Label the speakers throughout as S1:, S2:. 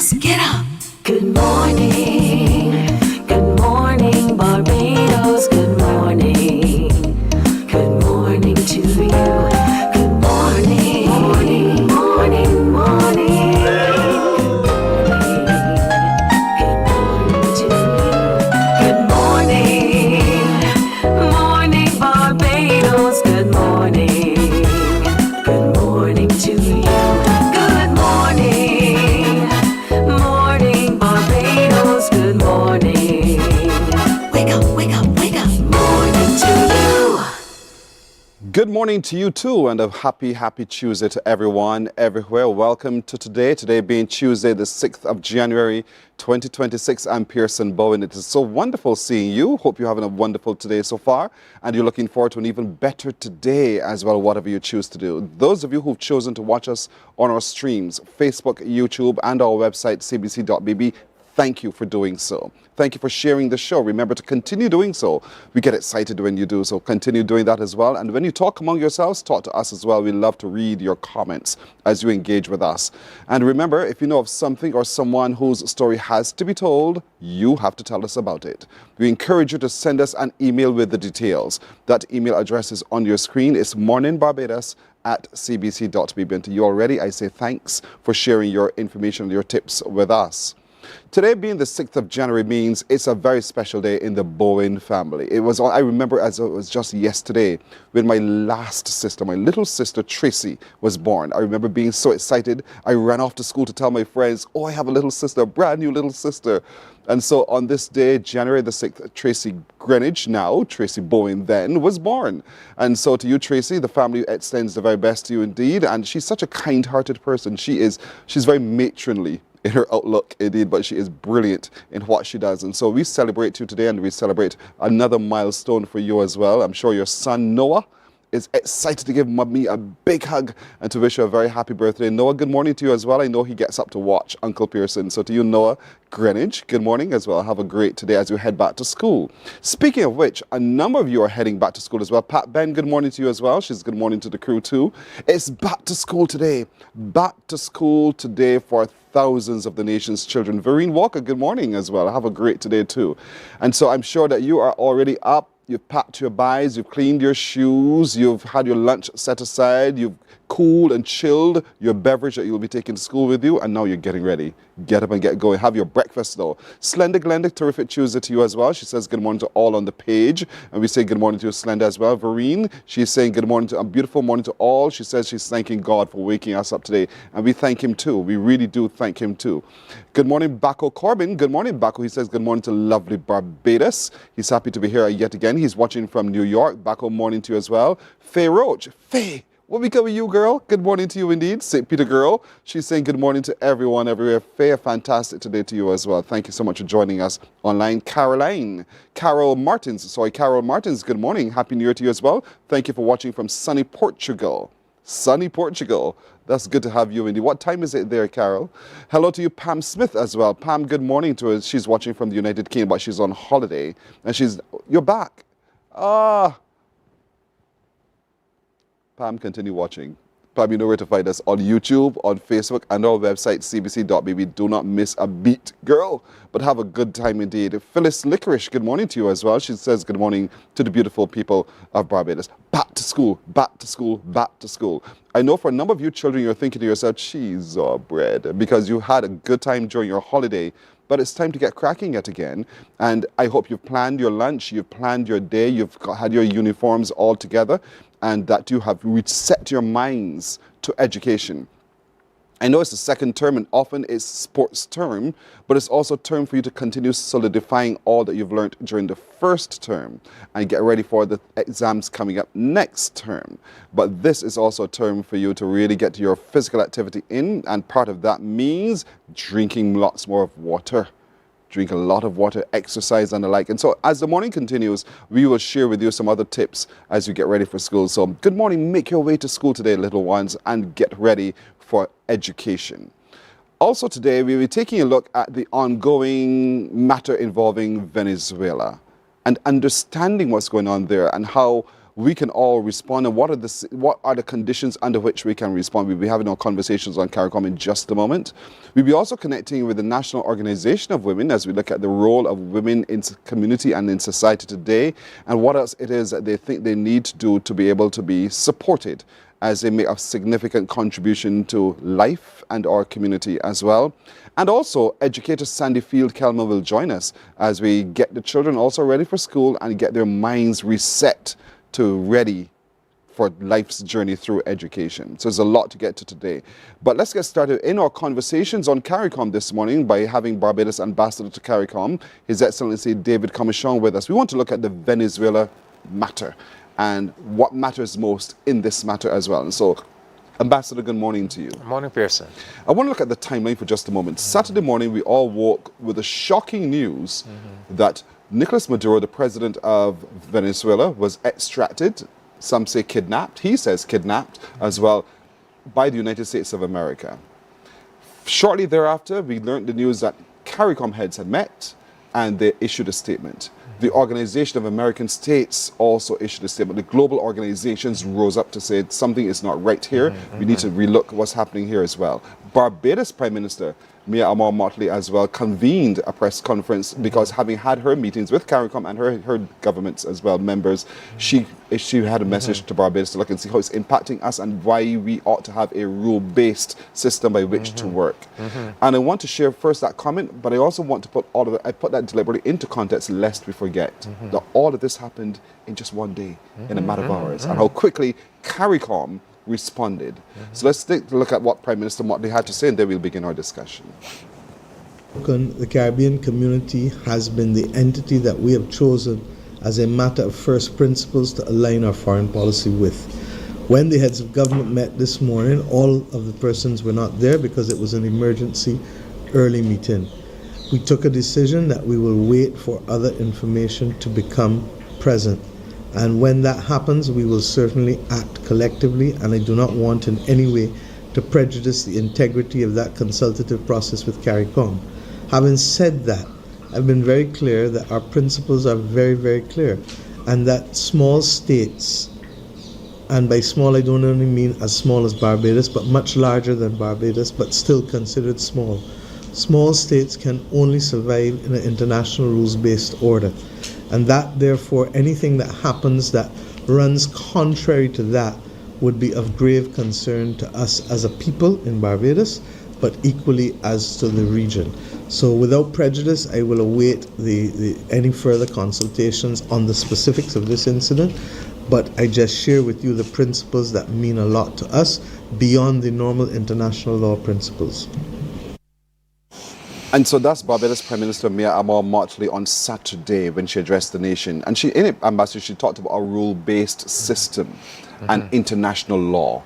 S1: Barbados, get up. Good morning. Good morning, Barbados. Good morning. Good morning to you. Good morning. Morning, morning, morning. Good morning to you. Good morning. Morning, Barbados. Good morning. Good morning to you. Good morning. Morning, Barbados. Good morning. Wake up, wake up, wake up. Morning to you.
S2: Good morning to you too, and a happy Tuesday to everyone, everywhere. Welcome to today being Tuesday, the 6th of January, 2026. I'm Pearson Bowen. It is so wonderful seeing you. Hope you're having a wonderful today so far, and you're looking forward to an even better today as well, whatever you choose to do. Those of you who've chosen to watch us on our streams, Facebook, YouTube, and our website, cbc.bb, thank you for doing so. Thank you for sharing the show. Remember to continue doing so. We get excited when you do so. Continue doing that as well. And when you talk among yourselves, talk to us as well. We love to read your comments as you engage with us. And remember, if you know of something or someone whose story has to be told, you have to tell us about it. We encourage you to send us an email with the details. That email address is on your screen. It's morninbarbados@cbc.bb. And to you already, I say thanks for sharing your information and your tips with us. Today being the 6th of January means it's a very special day in the Bowen family. I remember as it was just yesterday when my last sister, my little sister Tracy, was born. I remember being so excited. I ran off to school to tell my friends, oh, I have a little sister, a brand new little sister. And so on this day, January the 6th, Tracy Greenwich, now Tracy Bowen then, was born. And so to you, Tracy, the family extends the very best to you indeed. And she's such a kind-hearted person. She's very matronly in her outlook indeed, but she is brilliant in what she does. And so we celebrate you today, and we celebrate another milestone for you as well. I'm sure your son Noah is excited to give Mommy a big hug and to wish her a very happy birthday. Noah, good morning to you as well. I know he gets up to watch Uncle Pearson. So to you, Noah Greenwich, good morning as well. Have a great day as you head back to school. Speaking of which, a number of you are heading back to school as well. Pat Ben, good morning to you as well. She's good morning to the crew too. It's back to school today. Back to school today for thousands of the nation's children. Vereen Walker, good morning as well. Have a great day too. And so I'm sure that you are already up. You've packed your bags, you've cleaned your shoes, you've had your lunch set aside, you've cooled and chilled your beverage that you'll be taking to school with you, and now you're getting ready. Get up and get going. Have your breakfast though. Slender Glenda, terrific Tuesday to you as well. She says good morning to all on the page, and we say good morning to you, Slender, as well. Vereen, she's saying good morning to a beautiful morning to all. She says she's thanking God for waking us up today, and we thank him too. We really do thank him too. Good morning, Bacco Corbin. Good morning, Bacco. He says good morning to lovely Barbados. He's happy to be here yet again. He's watching from New York. Bacco, morning to you as well. Faye Roach. Faye, what we come with you, girl? Good morning to you indeed. St. Peter girl. She's saying good morning to everyone everywhere. Faye, a fantastic today to you as well. Thank you so much for joining us online. Carol Martins, good morning. Happy New Year to you as well. Thank you for watching from sunny Portugal. Sunny Portugal. That's good to have you indeed. What time is it there, Carol? Hello to you, Pam Smith as well. Pam, good morning to us. She's watching from the United Kingdom, but she's on holiday. And you're back. Pam, continue watching. Pam, you know where to find us on YouTube, on Facebook, and our website, cbc.bb. Do not miss a beat, girl. But have a good time indeed. Phyllis Licorice, good morning to you as well. She says good morning to the beautiful people of Barbados. Back to school, back to school, back to school. I know for a number of you children, you're thinking to yourself, cheese or bread, because you had a good time during your holiday. But it's time to get cracking yet again. And I hope you've planned your lunch, you've planned your day, had your uniforms all together, and that you have reset your minds to education. I know it's the second term, and often it's sports term, but it's also a term for you to continue solidifying all that you've learned during the first term and get ready for the exams coming up next term. But this is also a term for you to really get your physical activity in, and part of that means drinking lots more of water. Drink a lot of water, exercise and the like. And so as the morning continues, we will share with you some other tips as you get ready for school. So good morning, make your way to school today, little ones, and get ready for education. Also today, we'll be taking a look at the ongoing matter involving Venezuela and understanding what's going on there and how we can all respond, and what are the conditions under which we can respond. We'll be having our conversations on CARICOM in just a moment. We'll be also connecting with the National Organization of Women as we look at the role of women in community and in society today, and what else it is that they think they need to do to be able to be supported as they make a significant contribution to life and our community as well. And also, educator Sandy Field-Kelman will join us as we get the children also ready for school and get their minds reset to ready for life's journey through education. So there's a lot to get to today. But let's get started in our conversations on CARICOM this morning by having Barbados Ambassador to CARICOM, His Excellency David Commichon, with us. We want to look at the Venezuela matter and what matters most in this matter as well. And so, Ambassador, good morning to you.
S3: Good morning, Pearson.
S2: I want to look at the timeline for just a moment. Saturday morning, we all woke with the shocking news that Nicolas Maduro, the president of Venezuela, was extracted, some say kidnapped, he says kidnapped as well, by the United States of America. Shortly thereafter, we learned the news that CARICOM heads had met and they issued a statement. The Organization of American States also issued a statement. The global organizations rose up to say something is not right here. We need to relook what's happening here as well. Barbados Prime Minister Mia Amor Motley as well convened a press conference because having had her meetings with CARICOM and her governments as well, members, she had a message to Barbados to look and see how it's impacting us and why we ought to have a rule-based system by which to work. And I want to share first that comment, but I also want to put all of it, I put that deliberately into context lest we forget that all of this happened in just one day, in a matter of hours, and how quickly CARICOM responded. So let's take a look at what Prime Minister Motley had to say, and then we'll begin our discussion.
S4: The Caribbean community has been the entity that we have chosen as a matter of first principles to align our foreign policy with. When the heads of government met this morning, all of the persons were not there because it was an emergency early meeting. We took a decision that we will wait for other information to become present. And when that happens, we will certainly act collectively, and I do not want in any way to prejudice the integrity of that consultative process with CARICOM. Having said that, I've been very clear that our principles are very, very clear, and that small states, and by small I don't only mean as small as Barbados, but much larger than Barbados, but still considered small. Small states can only survive in an international rules-based order. And that, therefore, anything that happens that runs contrary to that would be of grave concern to us as a people in Barbados, but equally as to the region. So without prejudice, I will await any further consultations on the specifics of this incident, but I just share with you the principles that mean a lot to us beyond the normal international law principles.
S2: And so that's Barbados Prime Minister Mia Amor Motley on Saturday when she addressed the nation. And in it, Ambassador, she talked about a rule-based system and international law.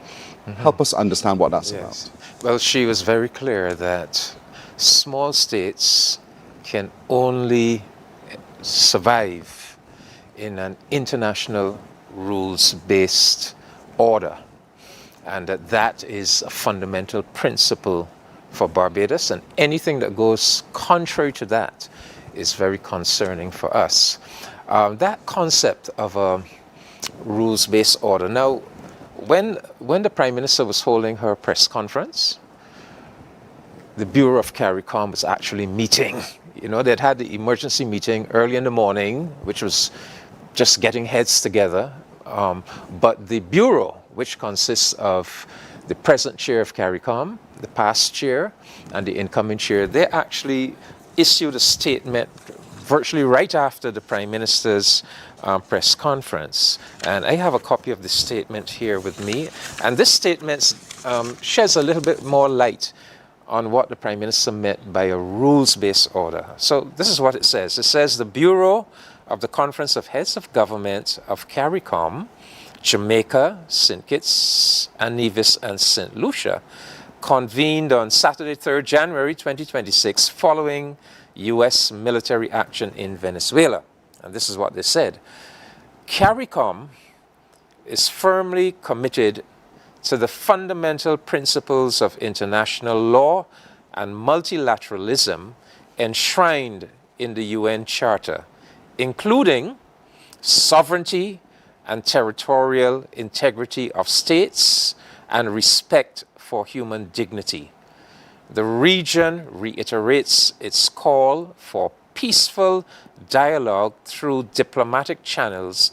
S2: Help us understand what that's about.
S3: Well, she was very clear that small states can only survive in an international rules-based order, and that is a fundamental principle for Barbados, and anything that goes contrary to that is very concerning for us. That concept of a rules-based order. Now, when the Prime Minister was holding her press conference, the Bureau of CARICOM was actually meeting. You know, they'd had the emergency meeting early in the morning, which was just getting heads together. But the Bureau, which consists of the present chair of CARICOM, the past chair, and the incoming chair, they actually issued a statement virtually right after the Prime Minister's press conference. And I have a copy of the statement here with me. And this statement sheds a little bit more light on what the Prime Minister meant by a rules-based order. So this is what it says. It says, the Bureau of the Conference of Heads of Government of CARICOM, Jamaica, St. Kitts and Nevis, and St. Lucia, convened on Saturday, 3rd January 2026, following U.S. military action in Venezuela. And this is what they said. CARICOM is firmly committed to the fundamental principles of international law and multilateralism enshrined in the UN Charter, including sovereignty, and territorial integrity of states and respect for human dignity. The region reiterates its call for peaceful dialogue through diplomatic channels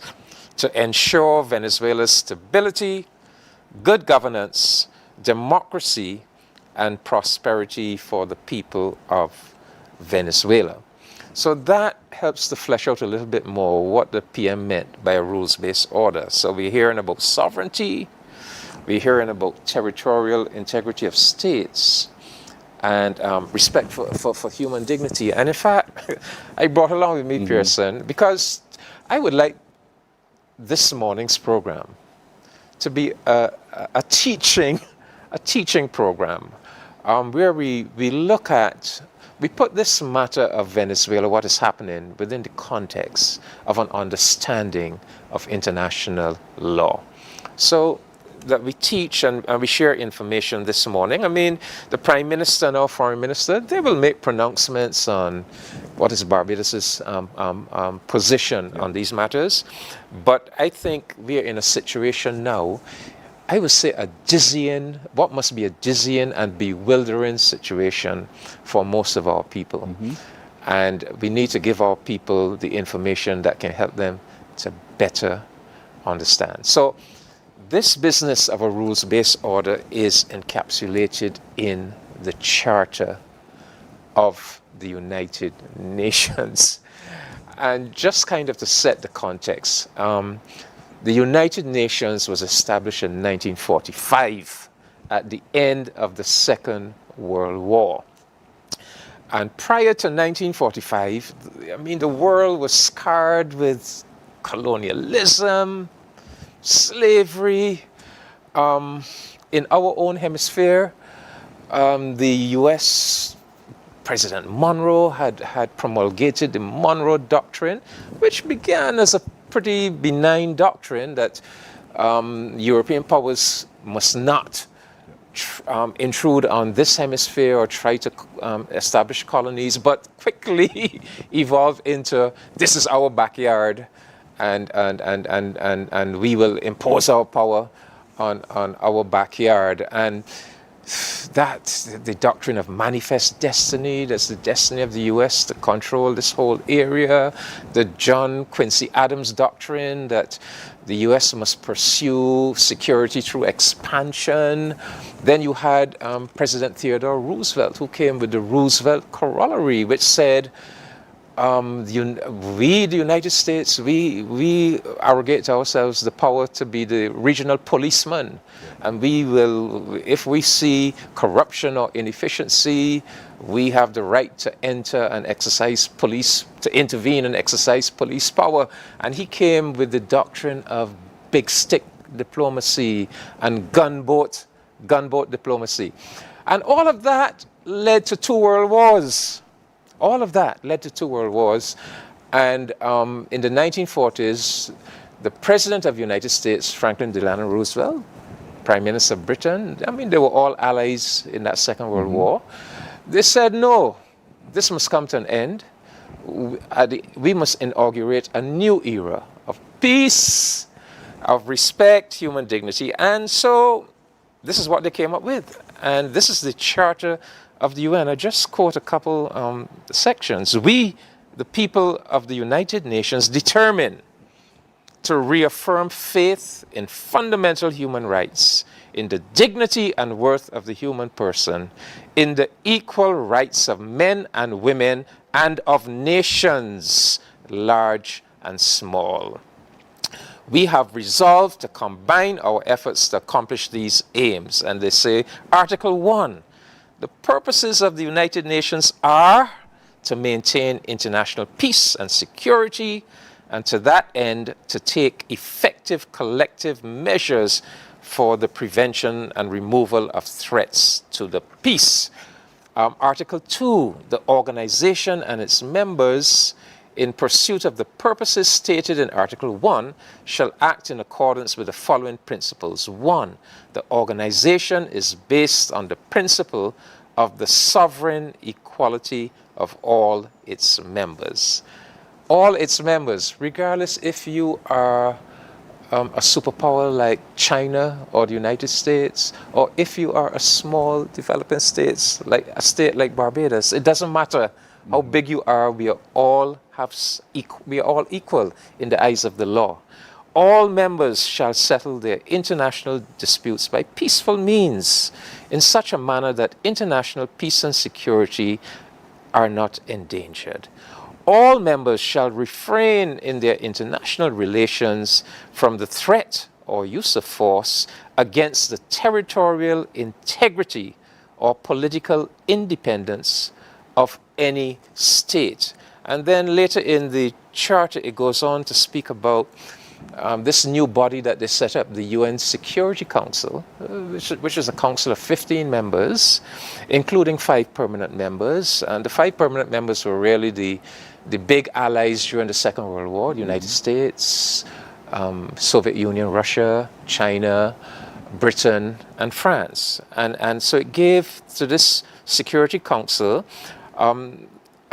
S3: to ensure Venezuela's stability, good governance, democracy, and prosperity for the people of Venezuela. So that helps to flesh out a little bit more what the PM meant by a rules-based order. So we're hearing about sovereignty, we're hearing about territorial integrity of states, and respect for human dignity. And in fact, I brought along with me Pearson because I would like this morning's program to be a teaching program where we put this matter of Venezuela, what is happening, within the context of an understanding of international law. So that we teach and we share information this morning. I mean, the Prime Minister and our Foreign Minister, they will make pronouncements on what is Barbados's position on these matters. But I think we are in a situation now, I would say what must be a dizzying and bewildering situation for most of our people. And we need to give our people the information that can help them to better understand. So this business of a rules-based order is encapsulated in the Charter of the United Nations. And just kind of to set the context, the United Nations was established in 1945 at the end of the Second World War. And prior to 1945, I mean, the world was scarred with colonialism, slavery. In our own hemisphere, the US President Monroe had promulgated the Monroe Doctrine, which began as a pretty benign doctrine that European powers must not intrude on this hemisphere or try to establish colonies, but quickly evolved into this is our backyard, and we will impose our power on our backyard. And that the doctrine of manifest destiny, that's the destiny of the US to control this whole area. The John Quincy Adams doctrine that the US must pursue security through expansion. Then you had President Theodore Roosevelt, who came with the Roosevelt corollary, which said, we, the United States, we arrogate to ourselves the power to be the regional policeman. And we will, if we see corruption or inefficiency, we have the right to enter and exercise to intervene and exercise police power. And he came with the doctrine of big stick diplomacy and gunboat diplomacy. And all of that led to 2 world wars. All of that led to 2 world wars. And in the 1940s, the President of the United States, Franklin Delano Roosevelt, Prime Minister of Britain, I mean, they were all allies in that Second World War. They said, no, this must come to an end. We must inaugurate a new era of peace, of respect, human dignity. And so this is what they came up with. And this is the Charter of the UN. I just quote a couple sections. We, the people of the United Nations, determine to reaffirm faith in fundamental human rights, in the dignity and worth of the human person, in the equal rights of men and women and of nations, large and small. We have resolved to combine our efforts to accomplish these aims. And they say, Article 1, the purposes of the United Nations are to maintain international peace and security, and to that end, to take effective collective measures for the prevention and removal of threats to the peace. Article 2, the organization and its members, in pursuit of the purposes stated in Article 1, shall act in accordance with the following principles. 1, the organization is based on the principle of the sovereign equality of all its members. All its members, regardless if you are a superpower like China or the United States, or if you are a small developing state like Barbados, it doesn't matter how big you are. We are all equal in the eyes of the law. All members shall settle their international disputes by peaceful means, in such a manner that international peace and security are not endangered. All members shall refrain in their international relations from the threat or use of force against the territorial integrity or political independence of any state. And then later in the charter, it goes on to speak about this new body that they set up, the UN Security Council, which is a council of 15 members, including 5 permanent members. And the 5 permanent members were really the big allies during the Second World War: the United States, Soviet Union, Russia, China, Britain, and France. And so it gave to this Security Council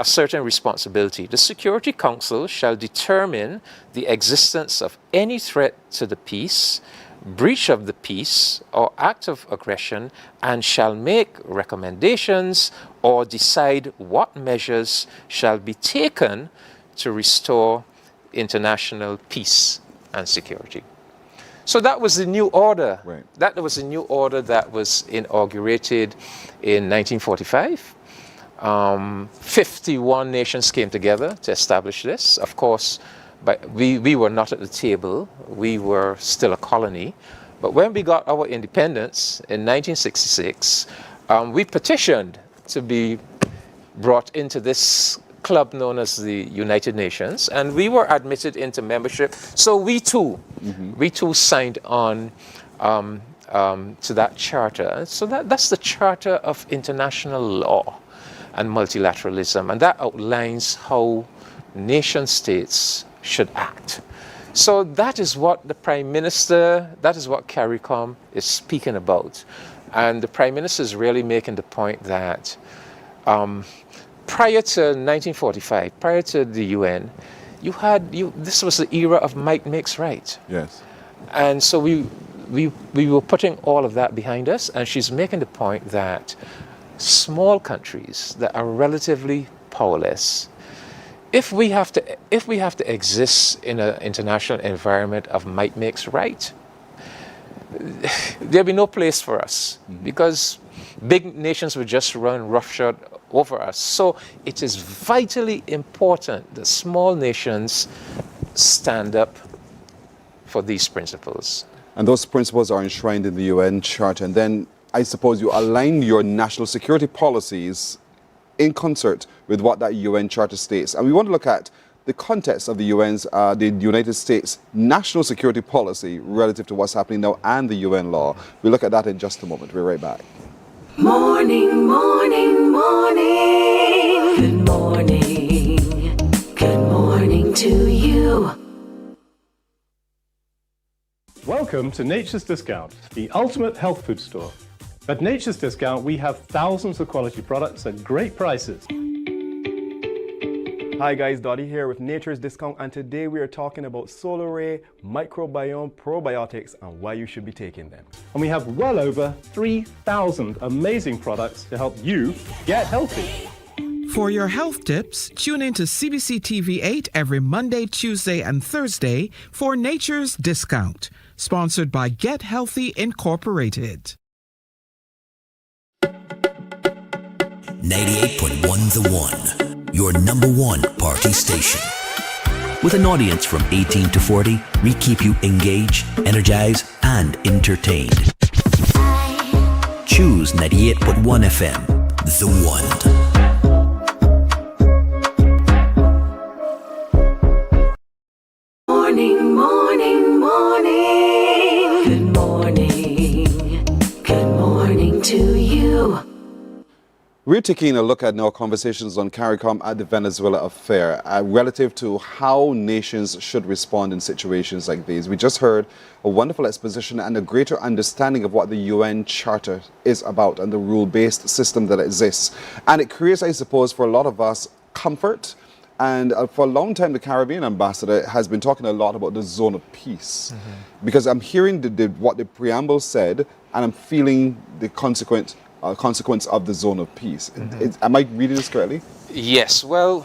S3: a certain responsibility. The Security Council shall determine the existence of any threat to the peace, breach of the peace, or act of aggression, and shall make recommendations or decide what measures shall be taken to restore international peace and security. So that was the new order.
S2: Right.
S3: That was the new order that was inaugurated in 1945. 51 nations came together to establish this. Of course, but we were not at the table. We were still a colony. But when we got our independence in 1966, we petitioned to be brought into this club known as the United Nations, and we were admitted into membership. So we too signed on to that charter. So that's the Charter of International Law and Multilateralism, and that outlines how nation states should act. So that is what the Prime Minister, that is what CARICOM is speaking about. And the Prime Minister is really making the point that prior to 1945, prior to the UN, this was the era of might makes right.
S2: Yes.
S3: And so we were putting all of that behind us, and she's making the point that small countries that are relatively powerless, if we have to exist in an international environment of might makes right, there'll be no place for us, because big nations would just run roughshod over us. So it is vitally important that small nations stand up for these principles.
S2: And those principles are enshrined in the UN Charter. And then I suppose you align your national security policies in concert with what that UN Charter states. And we want to look at the context of the the United States national security policy relative to what's happening now and the UN law. We'll look at that in just a moment. We're right back.
S1: Morning, morning, morning. Good morning. Good morning to you.
S5: Welcome to Nature's Discount, the ultimate health food store. At Nature's Discount, we have thousands of quality products at great prices.
S6: Hi guys, Dottie here with Nature's Discount, and today we are talking about Solar Ray Microbiome Probiotics and why you should be taking them.
S5: And we have well over 3,000 amazing products to help you get healthy.
S7: For your health tips, tune in to CBC TV 8 every Monday, Tuesday, and Thursday for Nature's Discount, sponsored by Get Healthy Incorporated.
S8: 98.1 The One, your number one party station. With an audience from 18 to 40, we keep you engaged, energized, and entertained. Choose 98.1 FM, The One.
S1: Morning, morning, morning. Good morning. Good morning to you.
S2: We're taking a look at now conversations on CARICOM at the Venezuela affair relative to how nations should respond in situations like these. We just heard a wonderful exposition and a greater understanding of what the UN Charter is about and the rule-based system that exists. And it creates, I suppose, for a lot of us, comfort And for a long time, the Caribbean ambassador has been talking a lot about the zone of peace. Because I'm hearing what the preamble said, and I'm feeling the consequence of the zone of peace. Am I reading this correctly?
S3: Yes. Well,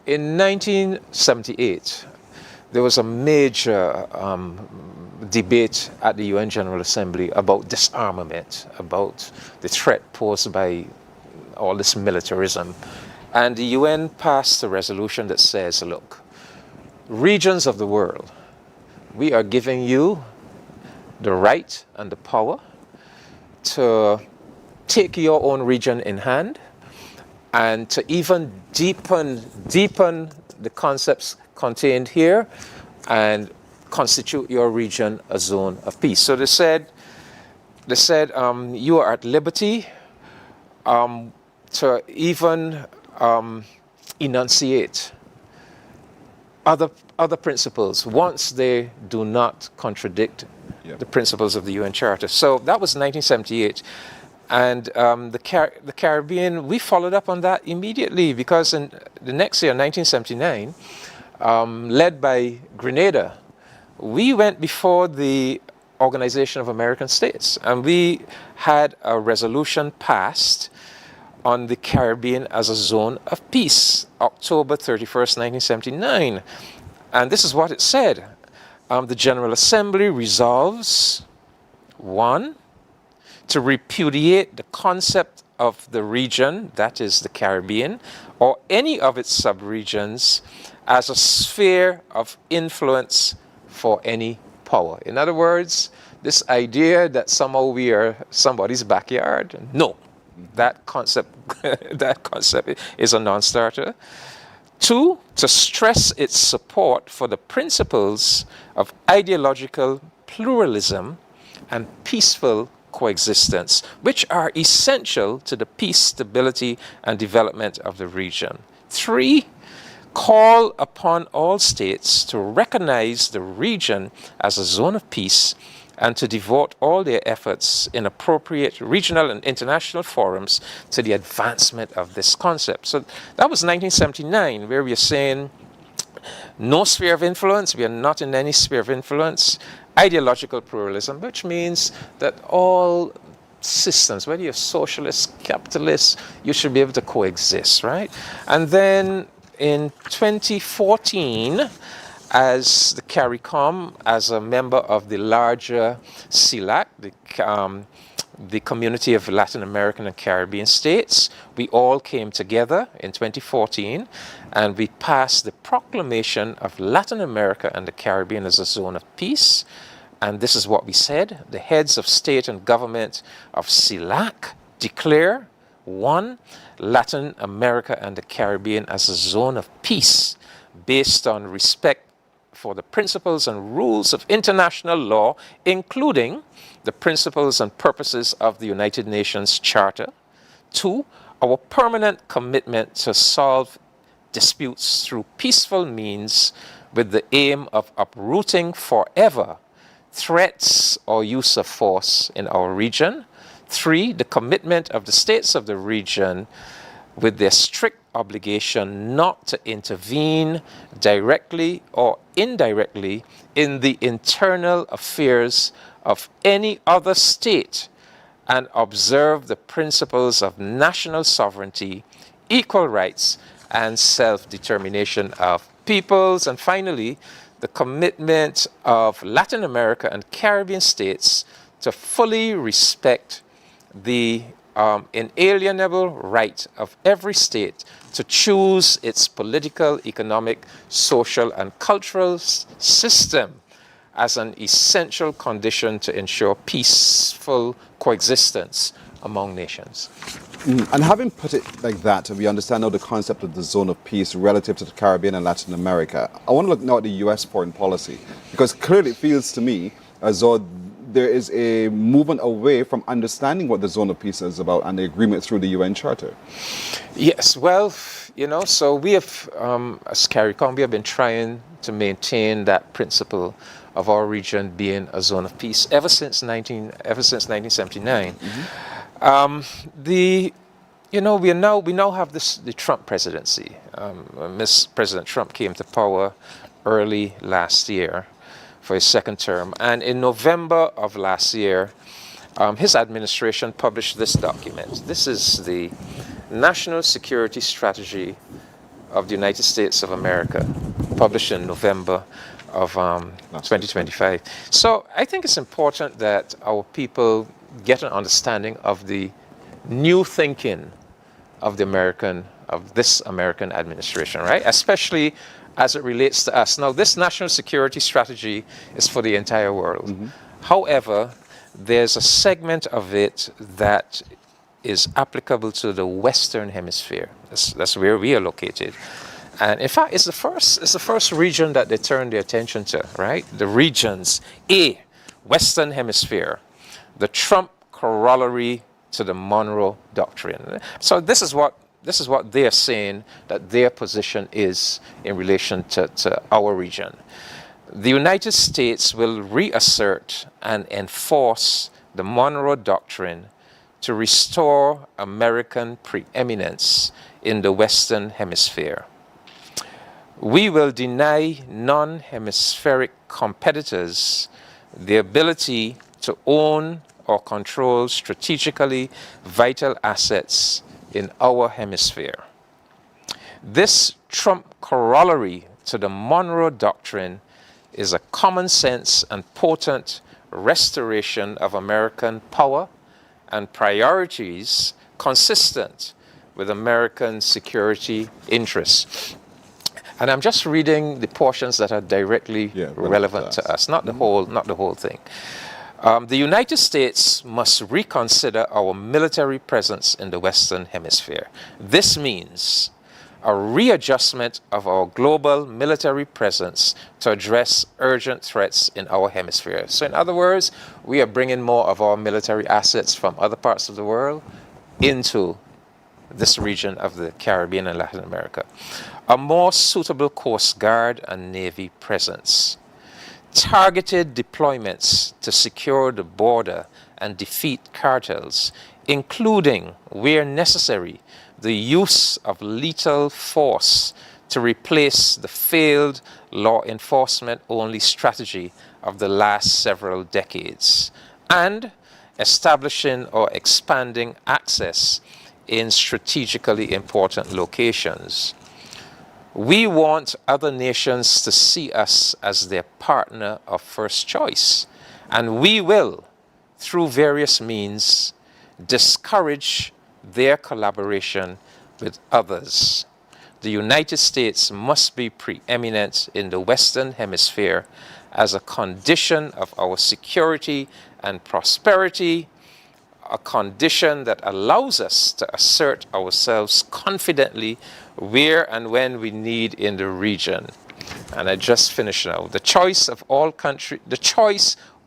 S3: in 1978, there was a major debate at the UN General Assembly about disarmament, about the threat posed by all this militarism. And the UN passed a resolution that says, look, regions of the world, we are giving you the right and the power to take your own region in hand and to even deepen the concepts contained here and constitute your region a zone of peace. So they said you are at liberty to even enunciate other principles once they do not contradict the principles of the UN Charter. So that was 1978. And the Caribbean, we followed up on that immediately, because in the next year, 1979, led by Grenada, we went before the Organization of American States, and we had a resolution passed on the Caribbean as a zone of peace, October 31st, 1979. And this is what it said. The General Assembly resolves, 1, to repudiate the concept of the region, that is the Caribbean, or any of its subregions, as a sphere of influence for any power. In other words, this idea that somehow we are somebody's backyard, no. That concept is a non-starter. 2, to stress its support for the principles of ideological pluralism and peaceful coexistence, which are essential to the peace, stability, and development of the region. 3, call upon all states to recognize the region as a zone of peace and to devote all their efforts in appropriate regional and international forums to the advancement of this concept. So that was 1979, where we are saying no sphere of influence, we are not in any sphere of influence, ideological pluralism, which means that all systems, whether you're socialist, capitalist, you should be able to coexist, right? And then in 2014, as the CARICOM, as a member of the larger CELAC, the Community of Latin American and Caribbean States, we all came together in 2014 and we passed the Proclamation of Latin America and the Caribbean as a zone of peace. And this is what we said: the heads of state and government of CELAC declare, 1, Latin America and the Caribbean as a zone of peace based on respect for the principles and rules of international law, including the principles and purposes of the United Nations Charter. 2, our permanent commitment to solve disputes through peaceful means with the aim of uprooting forever threats or use of force in our region. 3, the commitment of the states of the region with their strict obligation not to intervene directly or indirectly in the internal affairs of any other state and observe the principles of national sovereignty, equal rights, and self-determination of peoples. And finally, the commitment of Latin America and Caribbean states to fully respect the inalienable right of every state to choose its political, economic, social, and cultural system as an essential condition to ensure peaceful coexistence among nations.
S2: And having put it like that, we understand now the concept of the zone of peace relative to the Caribbean and Latin America. I want to look now at the U.S. foreign policy, because clearly it feels to me as though there is a movement away from understanding what the zone of peace is about and the agreement through the UN Charter.
S3: Yes, well, so we have, as CARICOM, we have been trying to maintain that principle of our region being a zone of peace ever since 1979. You know, we now have the Trump presidency. President Trump came to power early last year for his second term, and in November of last year, his administration published this document. This is the National Security Strategy of the United States of America, published in November of 2025. So I think it's important that our people get an understanding of the new thinking of this American administration, right? Especially as it relates to us. Now, this national security strategy is for the entire world. Mm-hmm. However, there's a segment of it that is applicable to the Western Hemisphere. That's where we are located. And in fact, it's the first region that they turn their attention to, right? The regions, Western Hemisphere, the Trump corollary to the Monroe Doctrine. So this is what they're saying that their position is in relation to our region. The United States will reassert and enforce the Monroe Doctrine to restore American preeminence in the Western Hemisphere. We will deny non-hemispheric competitors the ability to own or control strategically vital assets in our hemisphere. This Trump corollary to the Monroe Doctrine is a common sense and potent restoration of American power and priorities consistent with American security interests. And I'm just reading the portions that are directly relevant to us, not the whole thing. The United States must reconsider our military presence in the Western Hemisphere. This means a readjustment of our global military presence to address urgent threats in our hemisphere. So in other words, we are bringing more of our military assets from other parts of the world into this region of the Caribbean and Latin America. A more suitable Coast Guard and Navy presence. Targeted deployments to secure the border and defeat cartels, including, where necessary, the use of lethal force to replace the failed law enforcement-only strategy of the last several decades, and establishing or expanding access in strategically important locations. We want other nations to see us as their partner of first choice, and we will, through various means, discourage their collaboration with others. The United States must be preeminent in the Western Hemisphere as a condition of our security and prosperity, a condition that allows us to assert ourselves confidently where and when we need in the region. And I just finished now. The choice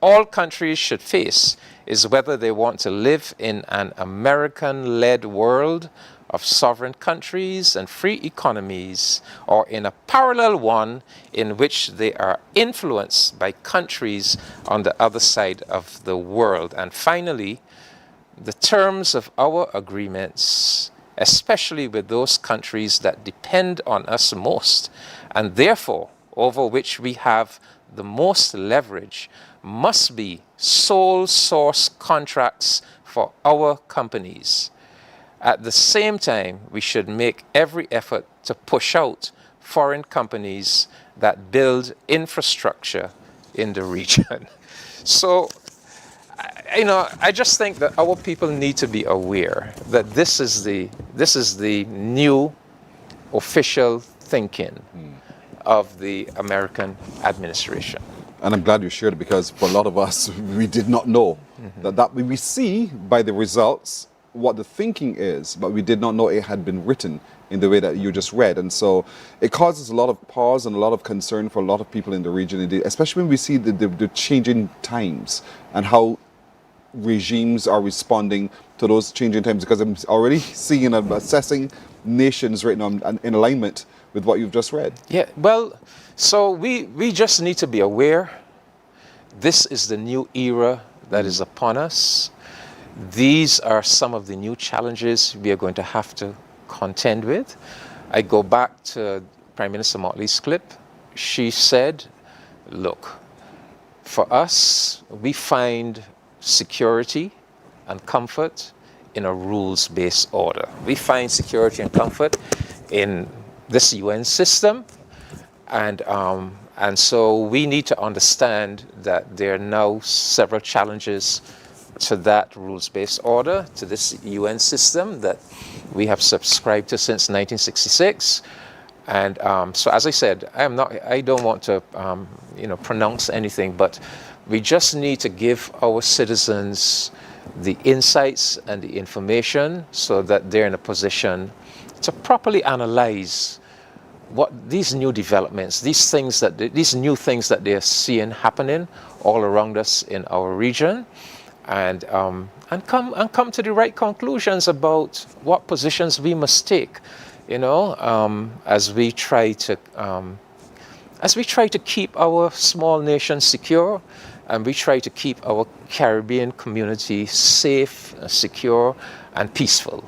S3: all countries should face is whether they want to live in an American-led world of sovereign countries and free economies, or in a parallel one in which they are influenced by countries on the other side of the world. And finally, the terms of our agreements, especially with those countries that depend on us most, and therefore over which we have the most leverage, must be sole source contracts for our companies. At the same time, we should make every effort to push out foreign companies that build infrastructure in the region. So, I just think that our people need to be aware that this is the new official thinking of the American administration.
S2: And I'm glad you shared it, because for a lot of us, we did not know that we see by the results what the thinking is, but we did not know it had been written in the way that you just read. And so it causes a lot of pause and a lot of concern for a lot of people in the region, especially when we see the changing times and how regimes are responding to those changing times, because I'm already seeing and assessing nations right now in alignment with what you've just read.
S3: Yeah, well, so we just need to be aware. This is the new era that is upon us. these are some of the new challenges we are going to have to contend with. I go back to Prime Minister Motley's clip. She said, look, for us, we find security and comfort in a rules-based order. We find security and comfort in this UN system, and so we need to understand that there are now several challenges to that rules-based order, to this UN system that we have subscribed to since 1966. And so, as I said, I don't want to, pronounce anything, but we just need to give our citizens the insights and the information so that they're in a position to properly analyze what these new developments, these new things that they're seeing happening all around us in our region, and come to the right conclusions about what positions we must take, as we try to keep our small nation secure, and we try to keep our Caribbean community safe, secure, and peaceful.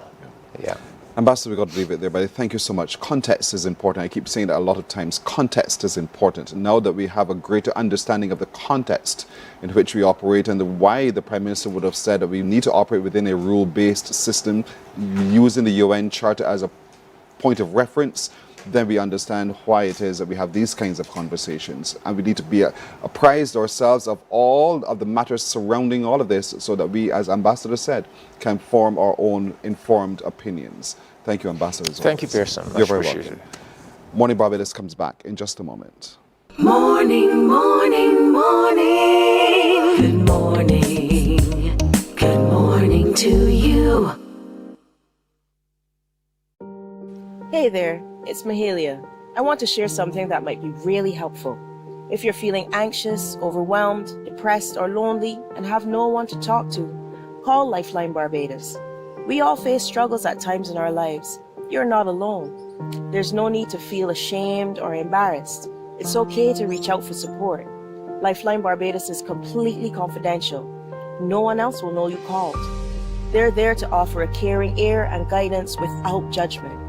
S3: Yeah.
S2: Ambassador, we've got to leave it there, but thank you so much. Context is important. I keep saying that a lot of times. Context is important. Now that we have a greater understanding of the context in which we operate and why the Prime Minister would have said that we need to operate within a rule-based system using the UN Charter as a point of reference, then we understand why it is that we have these kinds of conversations. And we need to be apprised ourselves of all of the matters surrounding all of this so that we, as Ambassador said, can form our own informed opinions. Thank you, Ambassador.
S3: Thank you, Pearson.
S2: You're very welcome. Morning Barbados comes back in just a moment.
S1: Morning, morning, morning. Good morning. Good morning to you.
S9: Hey there, it's Mahalia. I want to share something that might be really helpful. If you're feeling anxious, overwhelmed, depressed, or lonely and have no one to talk to, call Lifeline Barbados. We all face struggles at times in our lives. You're not alone. There's no need to feel ashamed or embarrassed. It's okay to reach out for support. Lifeline Barbados is completely confidential. No one else will know you called. They're there to offer a caring ear and guidance without judgment.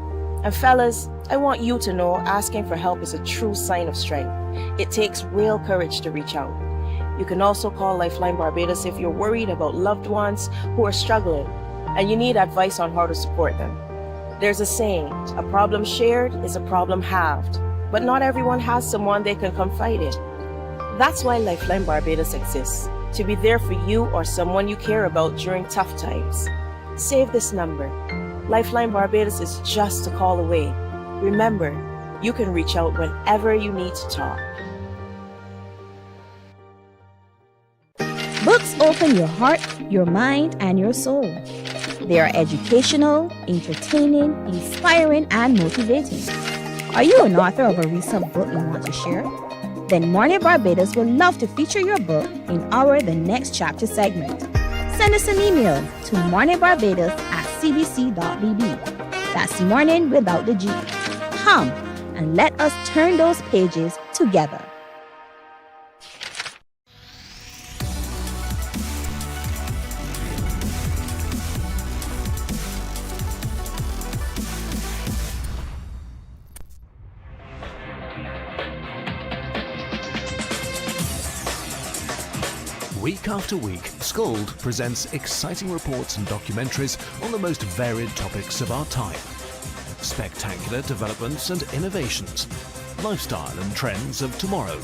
S9: And fellas, I want you to know asking for help is a true sign of strength. It takes real courage to reach out. You can also call Lifeline Barbados if you're worried about loved ones who are struggling and you need advice on how to support them. There's a saying, a problem shared is a problem halved, but not everyone has someone they can confide in. That's why Lifeline Barbados exists, to be there for you or someone you care about during tough times. Save this number. Lifeline Barbados is just a call away. Remember, you can reach out whenever you need to talk.
S10: Books open your heart, your mind, and your soul. They are educational, entertaining, inspiring, and motivating. Are you an author of a recent book you want to share? Then Mornin Barbados would love to feature your book in our The Next Chapter segment. Send us an email to morninbarbados@cbc.bb. That's morning without the G. Come and let us turn those pages together.
S11: Week after week, Scold presents exciting reports and documentaries on the most varied topics of our time. Spectacular developments and innovations, lifestyle and trends of tomorrow,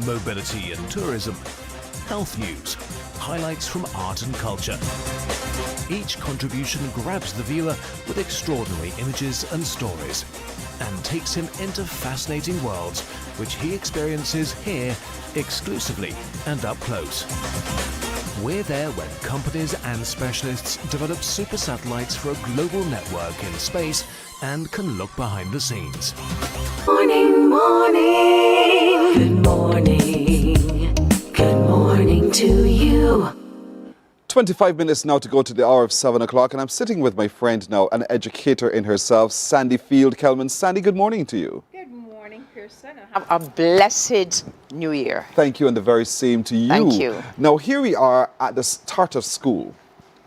S11: mobility and tourism, health news, highlights from art and culture. Each contribution grabs the viewer with extraordinary images and stories and takes him into fascinating worlds which he experiences here exclusively and up close. We're there when companies and specialists develop super satellites for a global network in space and can look behind the scenes.
S1: Morning, morning. Good morning. Good morning to you.
S2: 25 minutes now to go to the hour of 7 o'clock, and I'm sitting with my friend now, an educator in herself, Sandy Field-Kelman. Sandy, good morning to you.
S12: Good morning, Pearson. Have a blessed New Year.
S2: Thank you, and the very same to you.
S12: Thank you.
S2: Now, here we are at the start of school,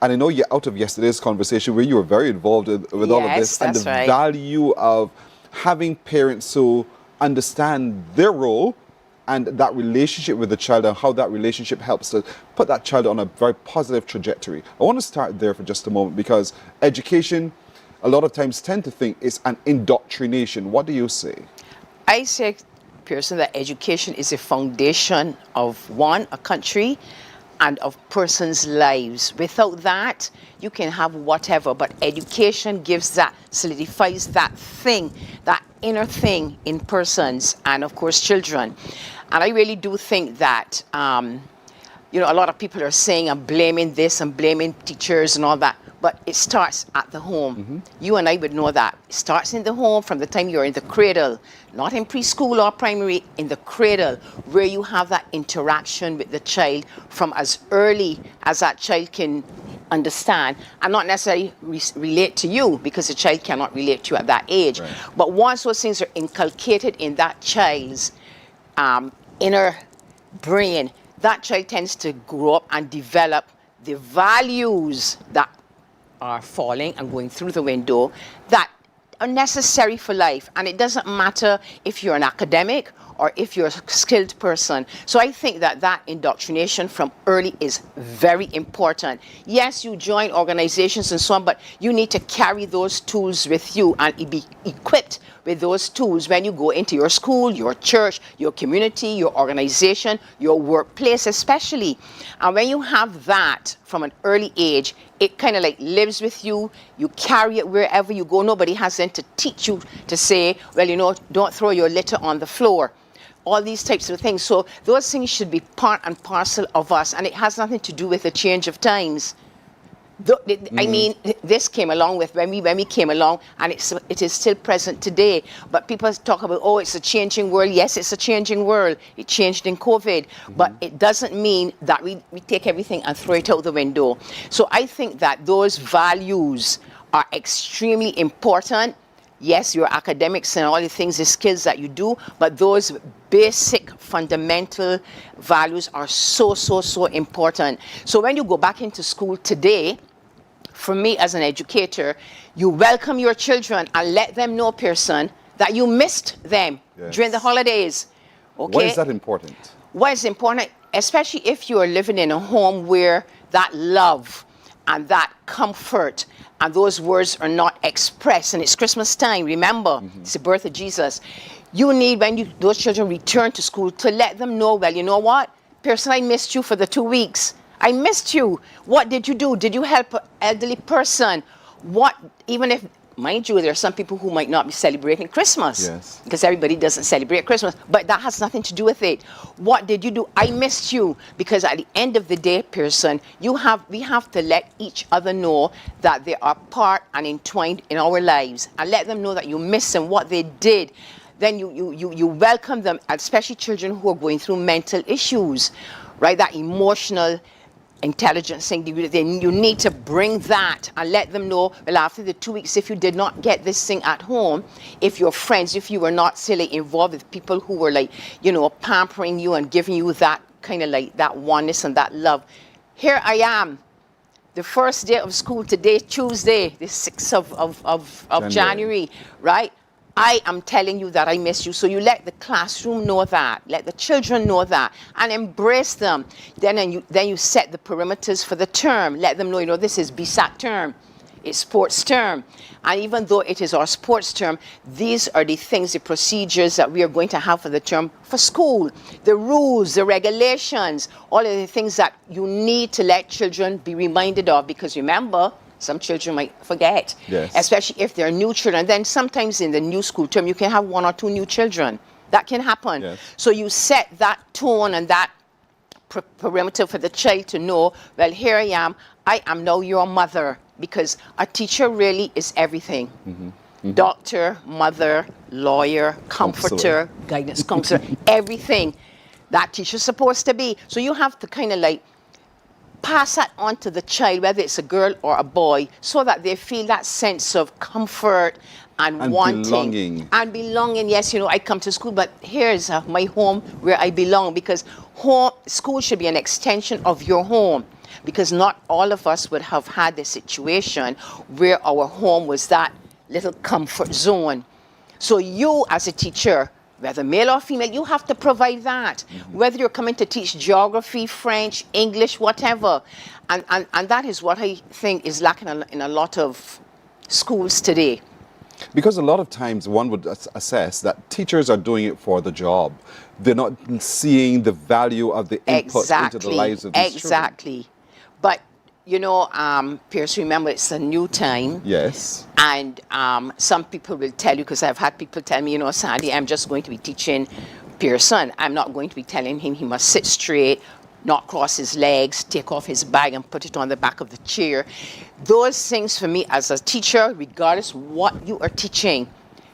S2: And I know you're out of yesterday's conversation where you were very involved with all of this, and the value of having parents who understand their role and that relationship with the child and how that relationship helps to put that child on a very positive trajectory. I want to start there for just a moment, because education, a lot of times tend to think it's an indoctrination. What do you say?
S12: I say, Pearson, that education is a foundation of a country and of persons' lives. Without that, you can have whatever, but education gives that, solidifies that thing, that inner thing in persons and, of course, children. And I really do think that, you know, a lot of people are saying and blaming this and blaming teachers and all that, but it starts at the home. You and I would know that. It starts in the home from the time you're in the cradle, not in preschool or primary, in the cradle, where you have that interaction with the child from as early as that child can understand, and not necessarily relate to you, because the child cannot relate to you at that age. Right. But once those things are inculcated in that child's inner brain, that child tends to grow up and develop the values that are falling and going through the window that are necessary for life. And it doesn't matter if you're an academic or if you're a skilled person. So I think that that indoctrination from early is very important. Yes, you join organizations and so on, but you need to carry those tools with you and be equipped with those tools when you go into your school, your church, your community, your organization, your workplace especially. And when you have that from an early age, it kind of like lives with you. You carry it wherever you go. Nobody has then to teach you to say, well, you know, don't throw your litter on the floor. All these types of things. So those things should be part and parcel of us, and it has nothing to do with the change of times. I mean, this came along with when we came along, and it is still present today. But people talk about, oh, it's a changing world. Yes, it's a changing world. It changed in COVID, but it doesn't mean that we take everything and throw it out the window. So I think that those values are extremely important. Yes, your academics and all the things, the skills that you do, but those basic fundamental values are so, so, so important. So when you go back into school today, for me as an educator, you welcome your children and let them know, Pearson, that you missed them during the holidays. Okay?
S2: Why is that important?
S12: Why is it important? Especially if you are living in a home where that love and that comfort and those words are not expressed, and it's Christmas time, remember, it's the birth of Jesus. You need, when those children return to school, to let them know, well, you know what, Pearson, I missed you for the 2 weeks. I missed you. What did you do? Did you help an elderly person? What, even if, mind you, there are some people who might not be celebrating Christmas. Yes. Because everybody doesn't celebrate Christmas. But that has nothing to do with it. What did you do? I missed you. Because at the end of the day, Pearson, we have to let each other know that they are part and entwined in our lives. And let them know that you miss them, what they did. Then you welcome them, especially children who are going through mental issues, right? That emotional intelligence thing, then you need to bring that and let them know, well, after the 2 weeks, if you did not get this thing at home, if your friends, if you were not silly involved with people who were like, you know, pampering you and giving you that kind of like that oneness and that love. Here I am, the first day of school today, Tuesday, the 6th of January, right? I am telling you that I miss you. So you let the classroom know that, let the children know that, and embrace them. Then you set the perimeters for the term. Let them know, you know, this is BSAT term. It's sports term. And even though it is our sports term, these are the things, the procedures that we are going to have for the term for school. The rules, the regulations, all of the things that you need to let children be reminded of. Because remember, some children might forget, especially if they're new children. Then sometimes in the new school term, you can have 1 or 2 new children. That can happen. Yes. So you set that tone and that perimeter for the child to know, well, here I am now your mother. Because a teacher really is everything. Doctor, mother, lawyer, comforter, guidance counselor, everything that teacher's supposed to be. So you have to kind of like pass that on to the child, whether it's a girl or a boy, so that they feel that sense of comfort and wanting. Belonging. And belonging. Yes, you know, I come to school, but here's my home where I belong, because school should be an extension of your home. because not all of us would have had the situation where our home was that little comfort zone. So you as a teacher, whether male or female, you have to provide that. Whether you're coming to teach geography, French, English, whatever. And that is what I think is lacking in a lot of schools today.
S2: Because a lot of times one would assess that teachers are doing it for the job. They're not seeing the value of the input into the lives of these children.
S12: Exactly. But, you know, Pierce, remember, it's a new time.
S2: Yes.
S12: And some people will tell you, because I've had people tell me, you know, Sandy, I'm just going to be teaching Pearson. I'm not going to be telling him he must sit straight, not cross his legs, take off his bag and put it on the back of the chair. Those things for me as a teacher, regardless what you are teaching,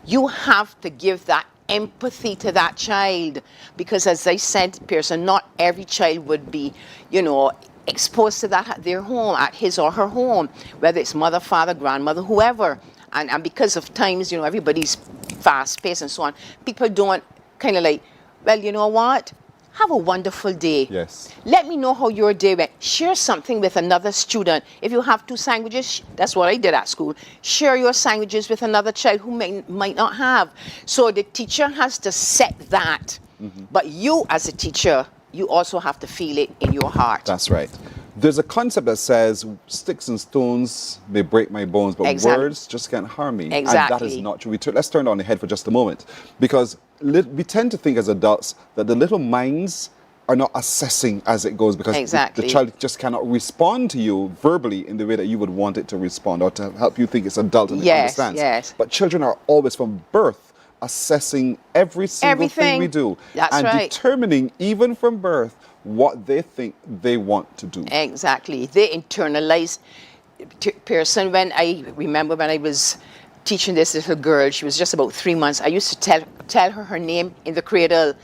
S12: you have to give that empathy to that child. Because as I said, Pearson, not every child would be, you know, exposed to that at their home, at his or her home, whether it's mother, father, grandmother, whoever. And because of times, you know, everybody's fast-paced and so on, people don't kind of like, well, you know what? Have a wonderful day.
S2: Yes.
S12: Let me know how your day went. Share something with another student. If you have 2 sandwiches, that's what I did at school. Share your sandwiches with another child who might not have. So the teacher has to set that. But you as a teacher, you also have to feel it in your heart.
S2: That's right. There's a concept that says sticks and stones may break my bones, but words just can't harm me.
S12: Exactly.
S2: And that is not true. Let's turn it on the head for just a moment. Because we tend to think as adults that the little minds are not assessing as it goes, because the child just cannot respond to you verbally in the way that you would want it to respond, or to help you think it's adult and it understands.
S12: Yes.
S2: But children are always from birth assessing every single thing we do.
S12: That's right.
S2: Determining even from birth what they think they want to do.
S12: Exactly. They internalize. Pearson, when I remember when I was teaching this little girl, she was just about 3 months, I used to tell her name in the cradle.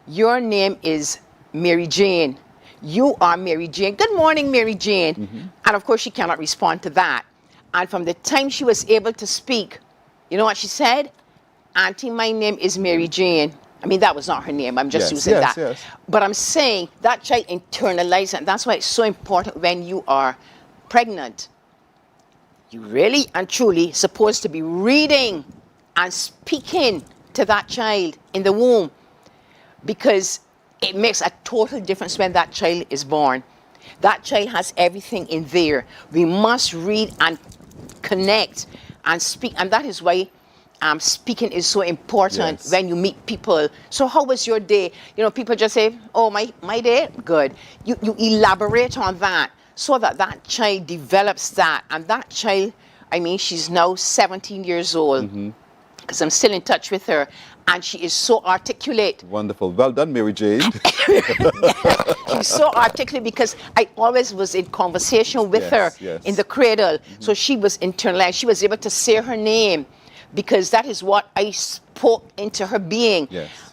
S12: Your name is Mary Jane. You are Mary Jane. Good morning, Mary Jane. And of course, she cannot respond to that. And from the time she was able to speak, you know what she said? Auntie, my name is Mary Jane. I mean, that was not her name. I'm just using that.
S2: Yes.
S12: But I'm saying that child internalizes, and that's why it's so important when you are pregnant. You really and truly supposed to be reading and speaking to that child in the womb, because it makes a total difference when that child is born. That child has everything in there. We must read and connect and speak, and that is why speaking is so important when you meet people. So how was your day? You know, people just say, oh, my day? Good. You elaborate on that so that that child develops that. And that child, I mean, she's now 17 years old, because I'm still in touch with her, and she is so articulate.
S2: Wonderful. Well done, Mary Jane.
S12: She's so articulate because I always was in conversation with her in the cradle. So she was internalized. She was able to say her name, because that is what I spoke into her being.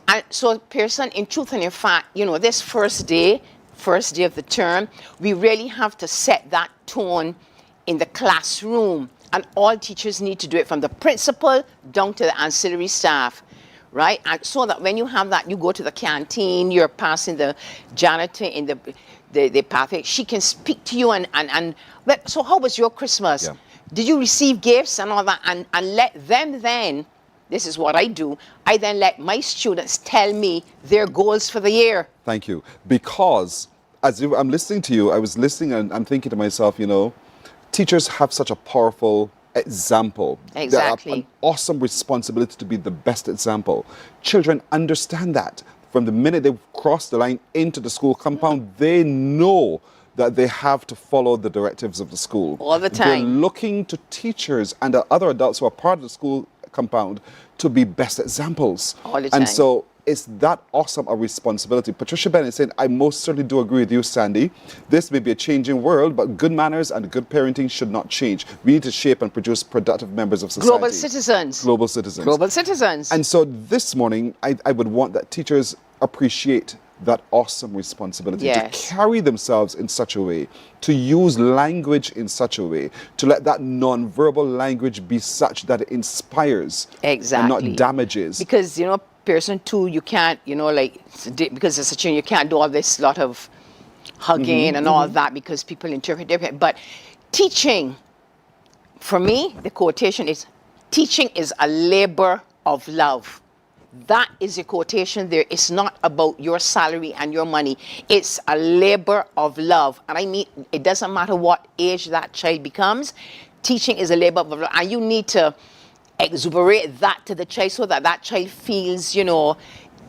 S12: And so, Pearson, in truth and in fact, you know, this first day of the term, we really have to set that tone in the classroom. And all teachers need to do it, from the principal down to the ancillary staff, right? And so that when you have that, you go to the canteen, you're passing the janitor in the pathway, she can speak to you and so how was your Christmas? Did you receive gifts and all that? And let them then, this is what I do, I then let my students tell me their goals for the year.
S2: Thank you. Because as I'm listening to you, I was listening and I'm thinking to myself, you know, teachers have such a powerful example.
S12: Exactly.
S2: They have an awesome responsibility to be the best example. Children understand that. From the minute they cross the line into the school compound, they know that they have to follow the directives of the school.
S12: All the time.
S2: They're looking to teachers and other adults who are part of the school compound to be best examples.
S12: All the time.
S2: And so it's that awesome a responsibility. Patricia Bennett said, I most certainly do agree with you, Sandy. This may be a changing world, but good manners and good parenting should not change. We need to shape and produce productive members of society.
S12: Global citizens.
S2: Global citizens.
S12: Global citizens.
S2: And so this morning, I would want that teachers appreciate that awesome responsibility to carry themselves in such a way, to use language in such a way, to let that non-verbal language be such that it inspires and not damages.
S12: Because, you know, Pearson too, you can't, you know, like, because as a child, you can't do all this lot of hugging and all that because people interpret different. But teaching, for me, the quotation is, teaching is a labor of love. That is a quotation there. It's not about your salary and your money. It's a labor of love. And I mean, it doesn't matter what age that child becomes. Teaching is a labor of love. And you need to exuberate that to the child so that that child feels,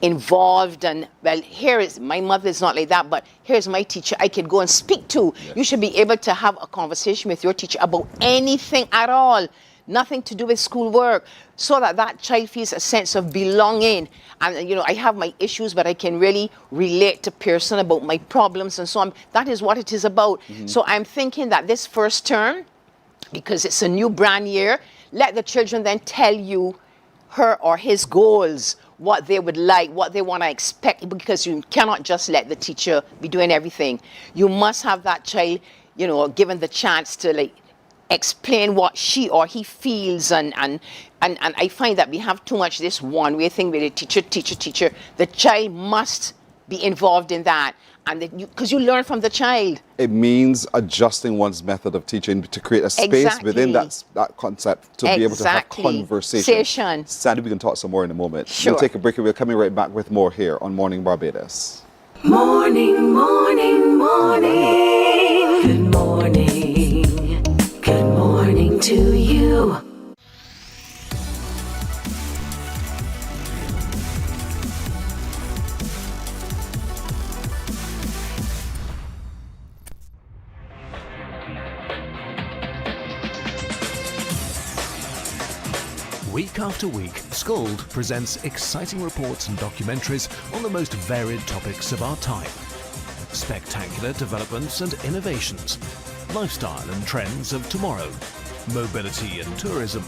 S12: involved. And, well, here is, my mother is not like that, but here's my teacher I can go and speak to. Yes. You should be able to have a conversation with your teacher about anything at all. Nothing to do with schoolwork, so that that child feels a sense of belonging. And, I have my issues, but I can really relate to Pearson about my problems and so on. That is what it is about. So I'm thinking that this first term, because it's a new brand year, let the children then tell you her or his goals, what they would like, what they want to expect, because you cannot just let the teacher be doing everything. You must have that child, given the chance to, explain what she or he feels, and I find that we have too much this one-way thing with the teacher. The child must be involved in that, and because you learn from the child.
S2: It means adjusting one's method of teaching to create a space within that concept to be able to have conversation. Sandy, we can talk some more in a moment.
S12: Sure.
S2: We'll take a break and we're coming right back with more here on Morning Barbados.
S1: Morning, morning, morning. Good morning. Good morning to you.
S11: Week after week, Scold presents exciting reports and documentaries on the most varied topics of our time. Spectacular developments and innovations, lifestyle and trends of tomorrow, mobility and tourism,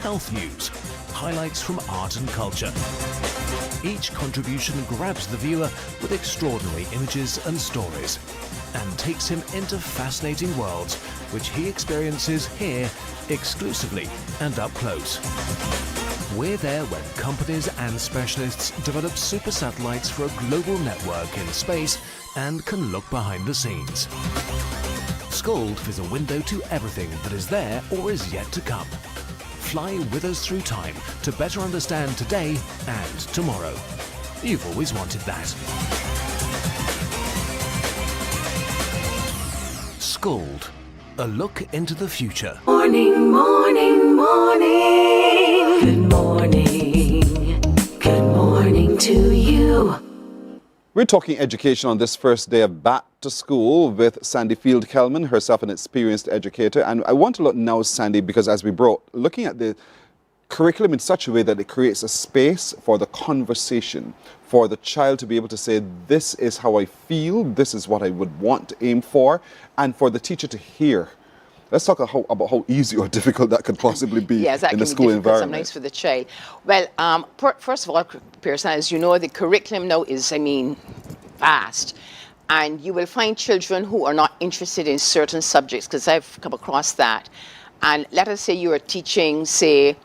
S11: health news, highlights from art and culture. Each contribution grabs the viewer with extraordinary images and stories and takes him into fascinating worlds which he experiences here exclusively and up close. We're there when companies and specialists develop super satellites for a global network in space and can look behind the scenes. Scold is a window to everything that is there or is yet to come. Fly with us through time to better understand today and tomorrow. You've always wanted that. Scold, a look into the future.
S1: Morning, morning, morning. Good morning. Good morning to you.
S2: We're talking education on this first day of back to school with Sandy Field-Kelman, herself an experienced educator. And I want to look now, Sandy, because as we brought, looking at the curriculum in such a way that it creates a space for the conversation, for the child to be able to say, this is how I feel, this is what I would want to aim for, and for the teacher to hear. Let's talk about how easy or difficult that could possibly be in the school environment.
S12: Sometimes for the child. Well, first of all, Pearson, as you know, the curriculum now is, vast. And you will find children who are not interested in certain subjects, because I've come across that. And let us say you are teaching, say,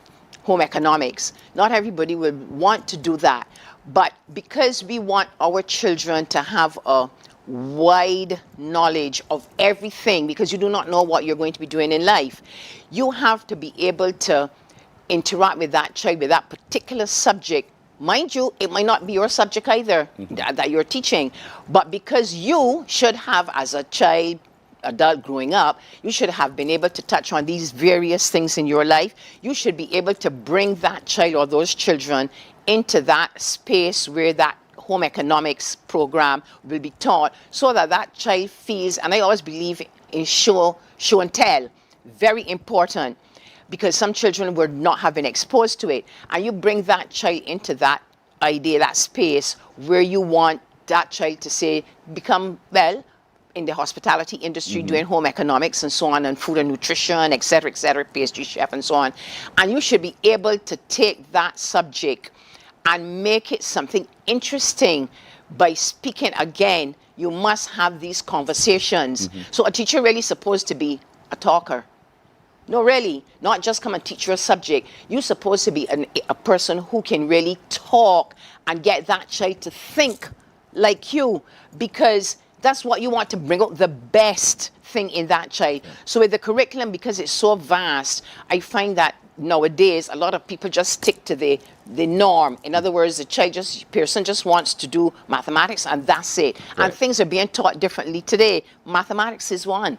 S12: home economics. Not everybody will want to do that. But because we want our children to have a wide knowledge of everything, because you do not know what you're going to be doing in life, you have to be able to interact with that child with that particular subject. Mind you, it might not be your subject either that you're teaching, but because you should have, as a child, adult growing up, you should have been able to touch on these various things in your life. You should be able to bring that child or those children into that space where that home economics program will be taught, so that that child feels, and I always believe in show and tell, very important, because some children would not have been exposed to it. And you bring that child into that idea, that space where you want that child to say, become, well, in the hospitality industry, doing home economics and so on, and food and nutrition, et cetera, pastry chef and so on. And you should be able to take that subject and make it something interesting by speaking. Again, you must have these conversations. So a teacher really supposed to be a talker. No, really, not just come and teach your subject. You're supposed to be a person who can really talk and get that child to think like you, because That's what you want, to bring out the best thing in that child. So with the curriculum, because it's so vast, I find that nowadays a lot of people just stick to the norm. In other words, the person just wants to do mathematics and that's it. And things are being taught differently today. Mathematics is one.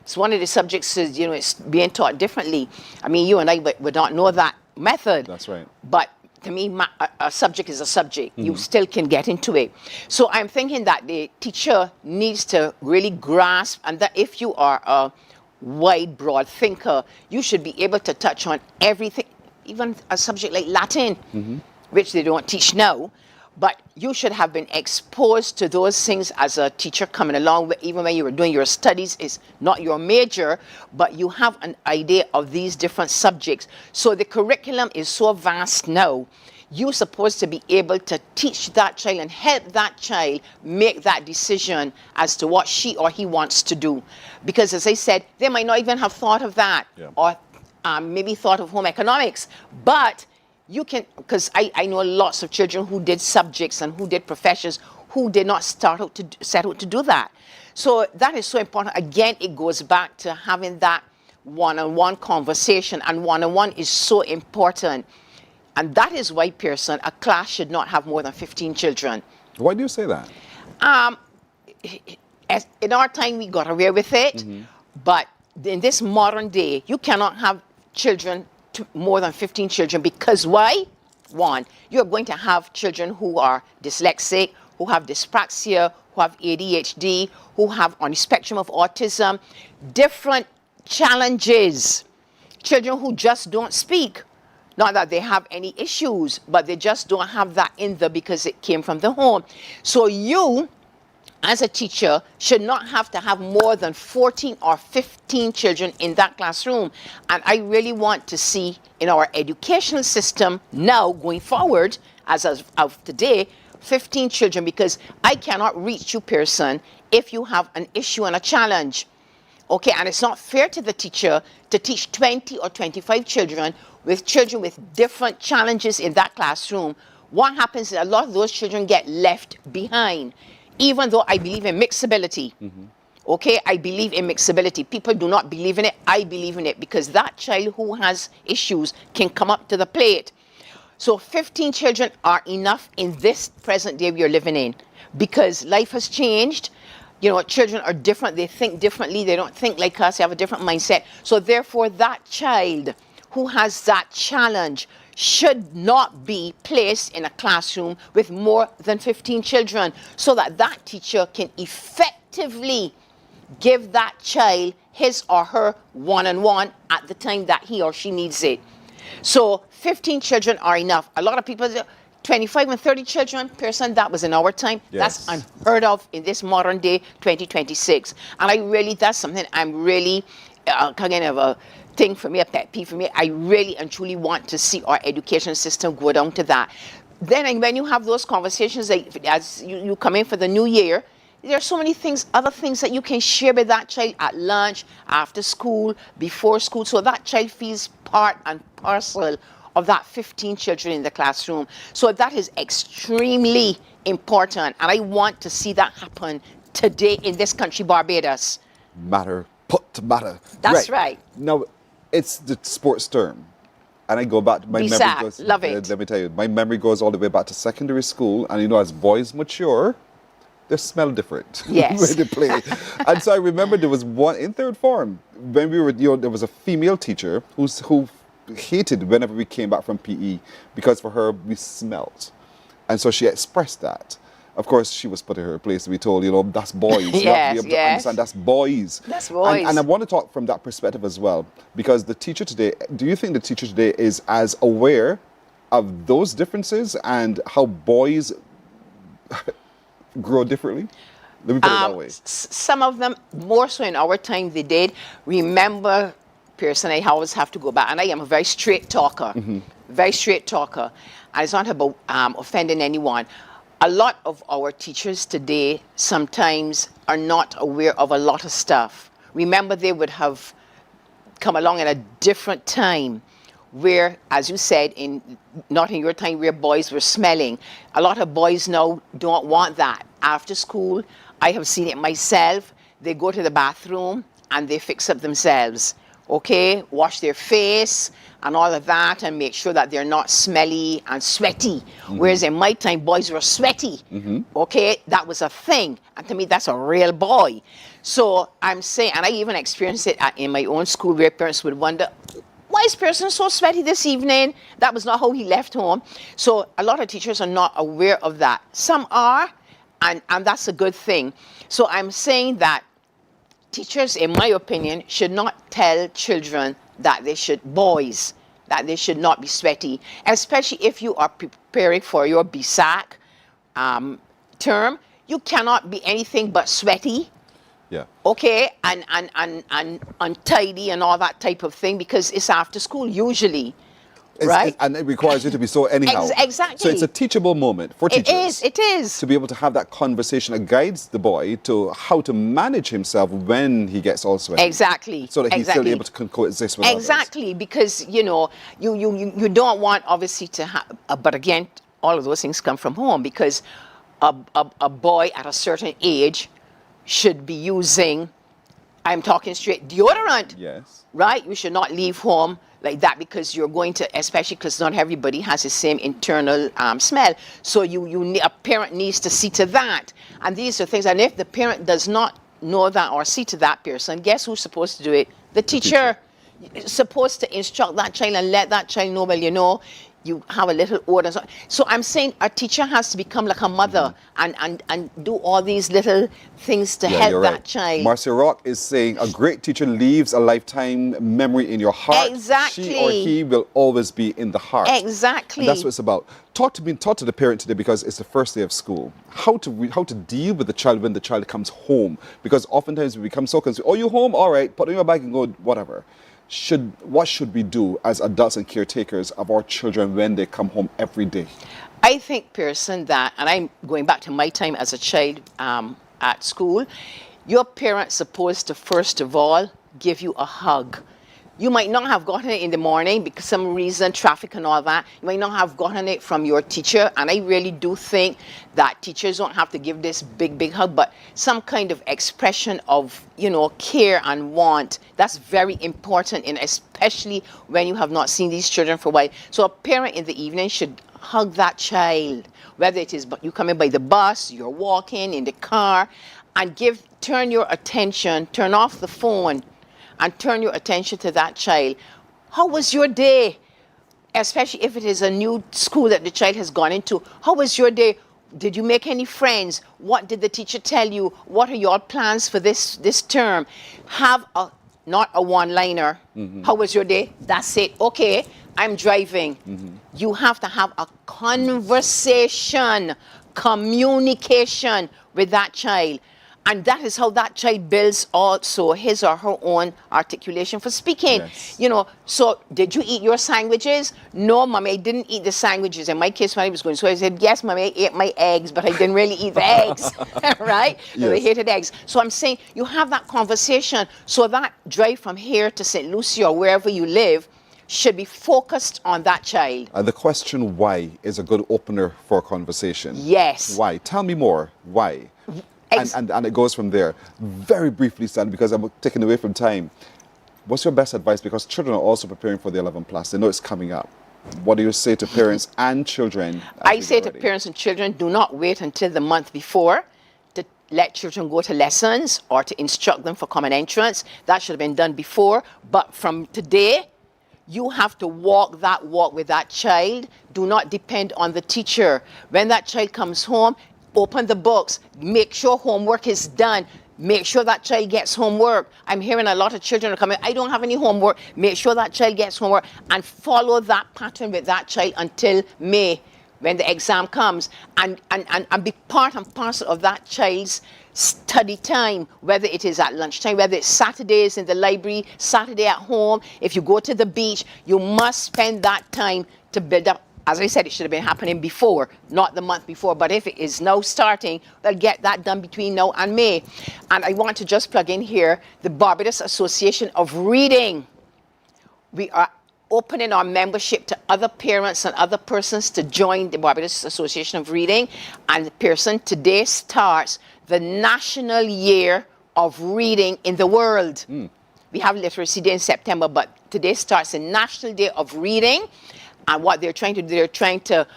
S12: It's one of the subjects, it's being taught differently. I mean, you and I would not know that method.
S2: That's right.
S12: But to me, a subject is a subject. You still can get into it. So I'm thinking that the teacher needs to really grasp, and that if you are a wide, broad thinker, you should be able to touch on everything, even a subject like Latin, which they don't teach now. But you should have been exposed to those things as a teacher coming along, even when you were doing your studies. It's not your major, but you have an idea of these different subjects. So the curriculum is so vast now. You're supposed to be able to teach that child and help that child make that decision as to what she or he wants to do. Because as I said, they might not even have thought of that, or maybe thought of home economics, but you can, because I know lots of children who did subjects and who did professions who did not set out to do that. So that is so important. Again, it goes back to having that one-on-one conversation, and one-on-one is so important. And that is why, Pearson, a class should not have more than 15 children.
S2: Why do you say that?
S12: In our time, we got away with it, but in this modern day, you cannot have children, more than 15 children, because why? One, you're going to have children who are dyslexic, who have dyspraxia, who have ADHD, who have on the spectrum of autism, different challenges. Children who just don't speak. Not that they have any issues, but they just don't have that in them because it came from the home. So you, as a teacher, should not have to have more than 14 or 15 children in that classroom. And I really want to see in our educational system now going forward, as of today, 15 children, because I cannot reach you, Pearson, if you have an issue and a challenge. Okay, and it's not fair to the teacher to teach 20 or 25 children with different challenges in that classroom. What happens is a lot of those children get left behind. Even though I believe in mixability, okay, I believe in mixability. People do not believe in it. I believe in it, because that child who has issues can come up to the plate. So 15 children are enough in this present day we are living in, because life has changed. Children are different. They think differently. They don't think like us. They have a different mindset. So therefore, that child who has that challenge should not be placed in a classroom with more than 15 children, so that that teacher can effectively give that child his or her one-on-one at the time that he or she needs it. So 15 children are enough. A lot of people say 25 and 30 children, Pearson, that was in our time.
S2: Yes.
S12: That's unheard of in this modern day, 2026. And that's something I'm really kind of a thing for me, a pet peeve for me. I really and truly want to see our education system go down to that. Then when you have those conversations, as you come in for the new year, there are so many things, other things that you can share with that child at lunch, after school, before school, so that child feels part and parcel of that 15 children in the classroom. So that is extremely important, and I want to see that happen today in this country, Barbados.
S2: Matter put to matter.
S12: That's right.
S2: Now, it's the sports term. And I go back, my memory goes,
S12: love it.
S2: Let me tell you, my memory goes all the way back to secondary school. And as boys mature, they smell different.
S12: Yes.
S2: When they play. And so I remember there was one in third form, when we were, there was a female teacher who hated whenever we came back from PE, because for her, we smelled. And so she expressed that. Of course, she was put in her place to be told, that's boys.
S12: Yes,
S2: you have to understand that's boys.
S12: That's boys.
S2: And I want to talk from that perspective as well, because the teacher today, do you think the teacher today is as aware of those differences and how boys grow differently? Let me put it that way.
S12: Some of them, more so in our time, they did. Remember, Pearson, I always have to go back, and I am a very straight talker, very straight talker. And it's not about offending anyone. A lot of our teachers today sometimes are not aware of a lot of stuff. Remember, they would have come along at a different time where, as you said, not in your time, where boys were smelling. A lot of boys now don't want that. After school, I have seen it myself. They go to the bathroom and they fix up themselves. Okay, wash their face and all of that and make sure that they're not smelly and sweaty. Whereas in my time, boys were sweaty. Okay, that was a thing. And to me, that's a real boy. So I'm saying, and I even experienced it in my own school where parents would wonder, why is person so sweaty this evening? That was not how he left home. So a lot of teachers are not aware of that. Some are, and that's a good thing. So I'm saying that teachers, in my opinion, should not tell children that boys, that they should not be sweaty, especially if you are preparing for your BSAC term. You cannot be anything but sweaty.
S2: Yeah.
S12: Okay, and untidy and all that type of thing, because it's after school usually. Right?
S2: And it requires you to be so anyhow.
S12: Exactly.
S2: So it's a teachable moment for teachers.
S12: It is.
S2: To be able to have that conversation that guides the boy to how to manage himself when he gets all sweaty.
S12: Exactly.
S2: So that he's still able to coexist with
S12: Exactly, because, you know, you don't want, obviously, to have, but again, all of those things come from home, because a boy at a certain age should be using, I'm talking straight, deodorant.
S2: Yes.
S12: Right? You should not leave home like that, because you're going to, especially because not everybody has the same internal smell. So a parent needs to see to that. And these are things, and if the parent does not know that or see to that person, guess who's supposed to do it? The teacher. Is supposed to instruct that child and let that child know, well, you know, you have a little odor. So I'm saying a teacher has to become like a mother and do all these little things to help that child.
S2: Marcia Rock is saying a great teacher leaves a lifetime memory in your heart.
S12: Exactly.
S2: She or he will always be in the heart.
S12: Exactly.
S2: And that's what it's about. Talk to the parent today, because it's the first day of school. How to deal with the child when the child comes home, because oftentimes we become so concerned. Oh, you home? All right, put on your bag and go, whatever. What should we do as adults and caretakers of our children when they come home every day?
S12: I think, Pearson, that, and I'm going back to my time as a child at school, your parent's supposed to, first of all, give you a hug. You might not have gotten it in the morning because some reason, traffic and all that. You might not have gotten it from your teacher. And I really do think that teachers don't have to give this big, big hug, but some kind of expression of, you know, care and want. That's very important, and especially when you have not seen these children for a while. So a parent in the evening should hug that child, whether it is you coming by the bus, you're walking in the car, and turn your attention, turn off the phone, and turn your attention to that child. How was your day? Especially if it is a new school that the child has gone into. How was your day? Did you make any friends? What did the teacher tell you? What are your plans for this term? Have not a one-liner. How was your day? That's it. Okay, I'm driving. You have to have a conversation, communication with that child. And that is how that child builds also his or her own articulation for speaking. Yes. You know, so did you eat your sandwiches? No, Mommy, I didn't eat the sandwiches. In my case, when I was going, so I said, yes, Mommy, I ate my eggs, but I didn't really eat the eggs, right? Yes. I hated eggs. So I'm saying you have that conversation. So that drive from here to St. Lucie or wherever you live should be focused on that child.
S2: The question why is a good opener for a conversation.
S12: Yes.
S2: Why? Tell me more. Why? And it goes from there. Very briefly, Stan, because I'm taken away from time. What's your best advice? Because children are also preparing for the 11 plus. They know it's coming up. What do you say to parents and children?
S12: I say to parents and children, do not wait until the month before to let children go to lessons or to instruct them for common entrance. That should have been done before. But from today, you have to walk that walk with that child. Do not depend on the teacher. When that child comes home, open the books, make sure homework is done, make sure that child gets homework. I'm hearing a lot of children are coming, I don't have any homework. Make sure that child gets homework and follow that pattern with that child until May when the exam comes, and be part and parcel of that child's study time, whether it is at lunchtime, whether it's Saturdays in the library, Saturday at home. If you go to the beach, you must spend that time to build up. As I said, it should have been happening before, not the month before. But if it is now starting, they'll get that done between now and May. And I want to just plug in here the Barbados Association of Reading. We are opening our membership to other parents and other persons to join the Barbados Association of Reading. And Pearson, today starts the National Year of Reading in the world. We have Literacy Day in September, but today starts the National Day of Reading. And what they're trying to do, they're trying to,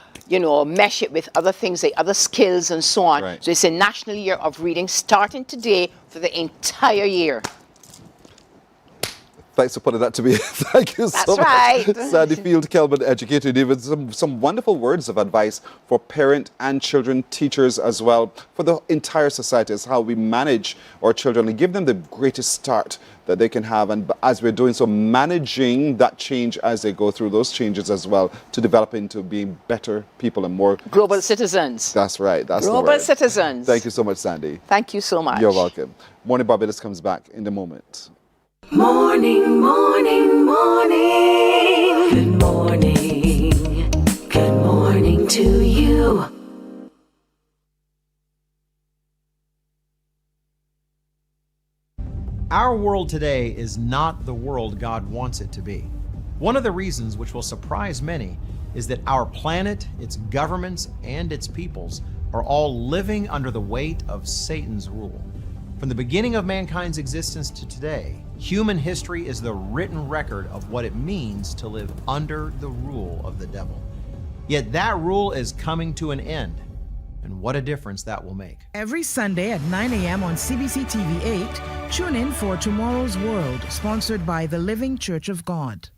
S12: mesh it with other things, like other skills and so on.
S2: Right.
S12: So it's a National Year of Reading starting today for the entire year.
S2: Thanks for putting that to me. Thank you so
S12: right.
S2: much. Sandy Field Kelman, educator, even some wonderful words of advice for parent and children, teachers as well, for the entire society, as how we manage our children and give them the greatest start that they can have. And as we're doing so, managing that change as they go through those changes as well to develop into being better people and more
S12: global citizens.
S2: That's right. That's
S12: global
S2: the word.
S12: Citizens.
S2: Thank you so much, Sandy.
S12: Thank you so much.
S2: You're welcome. Morning Barbados comes back in a moment.
S1: Morning, morning, morning. Good morning. Good morning to you.
S13: Our world today is not the world God wants it to be. One of the reasons, which will surprise many, is that our planet, its governments, and its peoples are all living under the weight of Satan's rule. From the beginning of mankind's existence to today, human history is the written record of what it means to live under the rule of the devil. Yet that rule is coming to an end, and what a difference that will make.
S7: Every Sunday at 9 a.m. on CBC TV 8, tune in for Tomorrow's World, sponsored by the Living Church of God.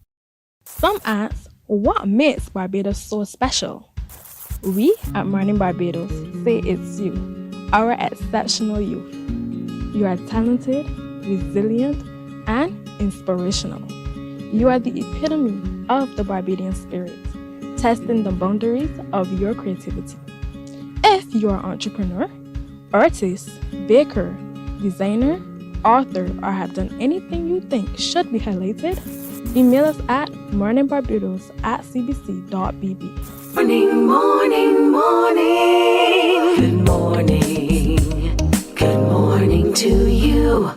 S14: Some ask, what makes Barbados so special? We at Mornin Barbados say it's you, our exceptional youth. You are talented, resilient, and inspirational. You are the epitome of the Barbadian spirit, testing the boundaries of your creativity. If you are an entrepreneur, artist, baker, designer, author, or have done anything you think should be highlighted, email us at morninbarbados@cbc.bb.
S1: Morning, morning, morning. Good morning. Good morning to you.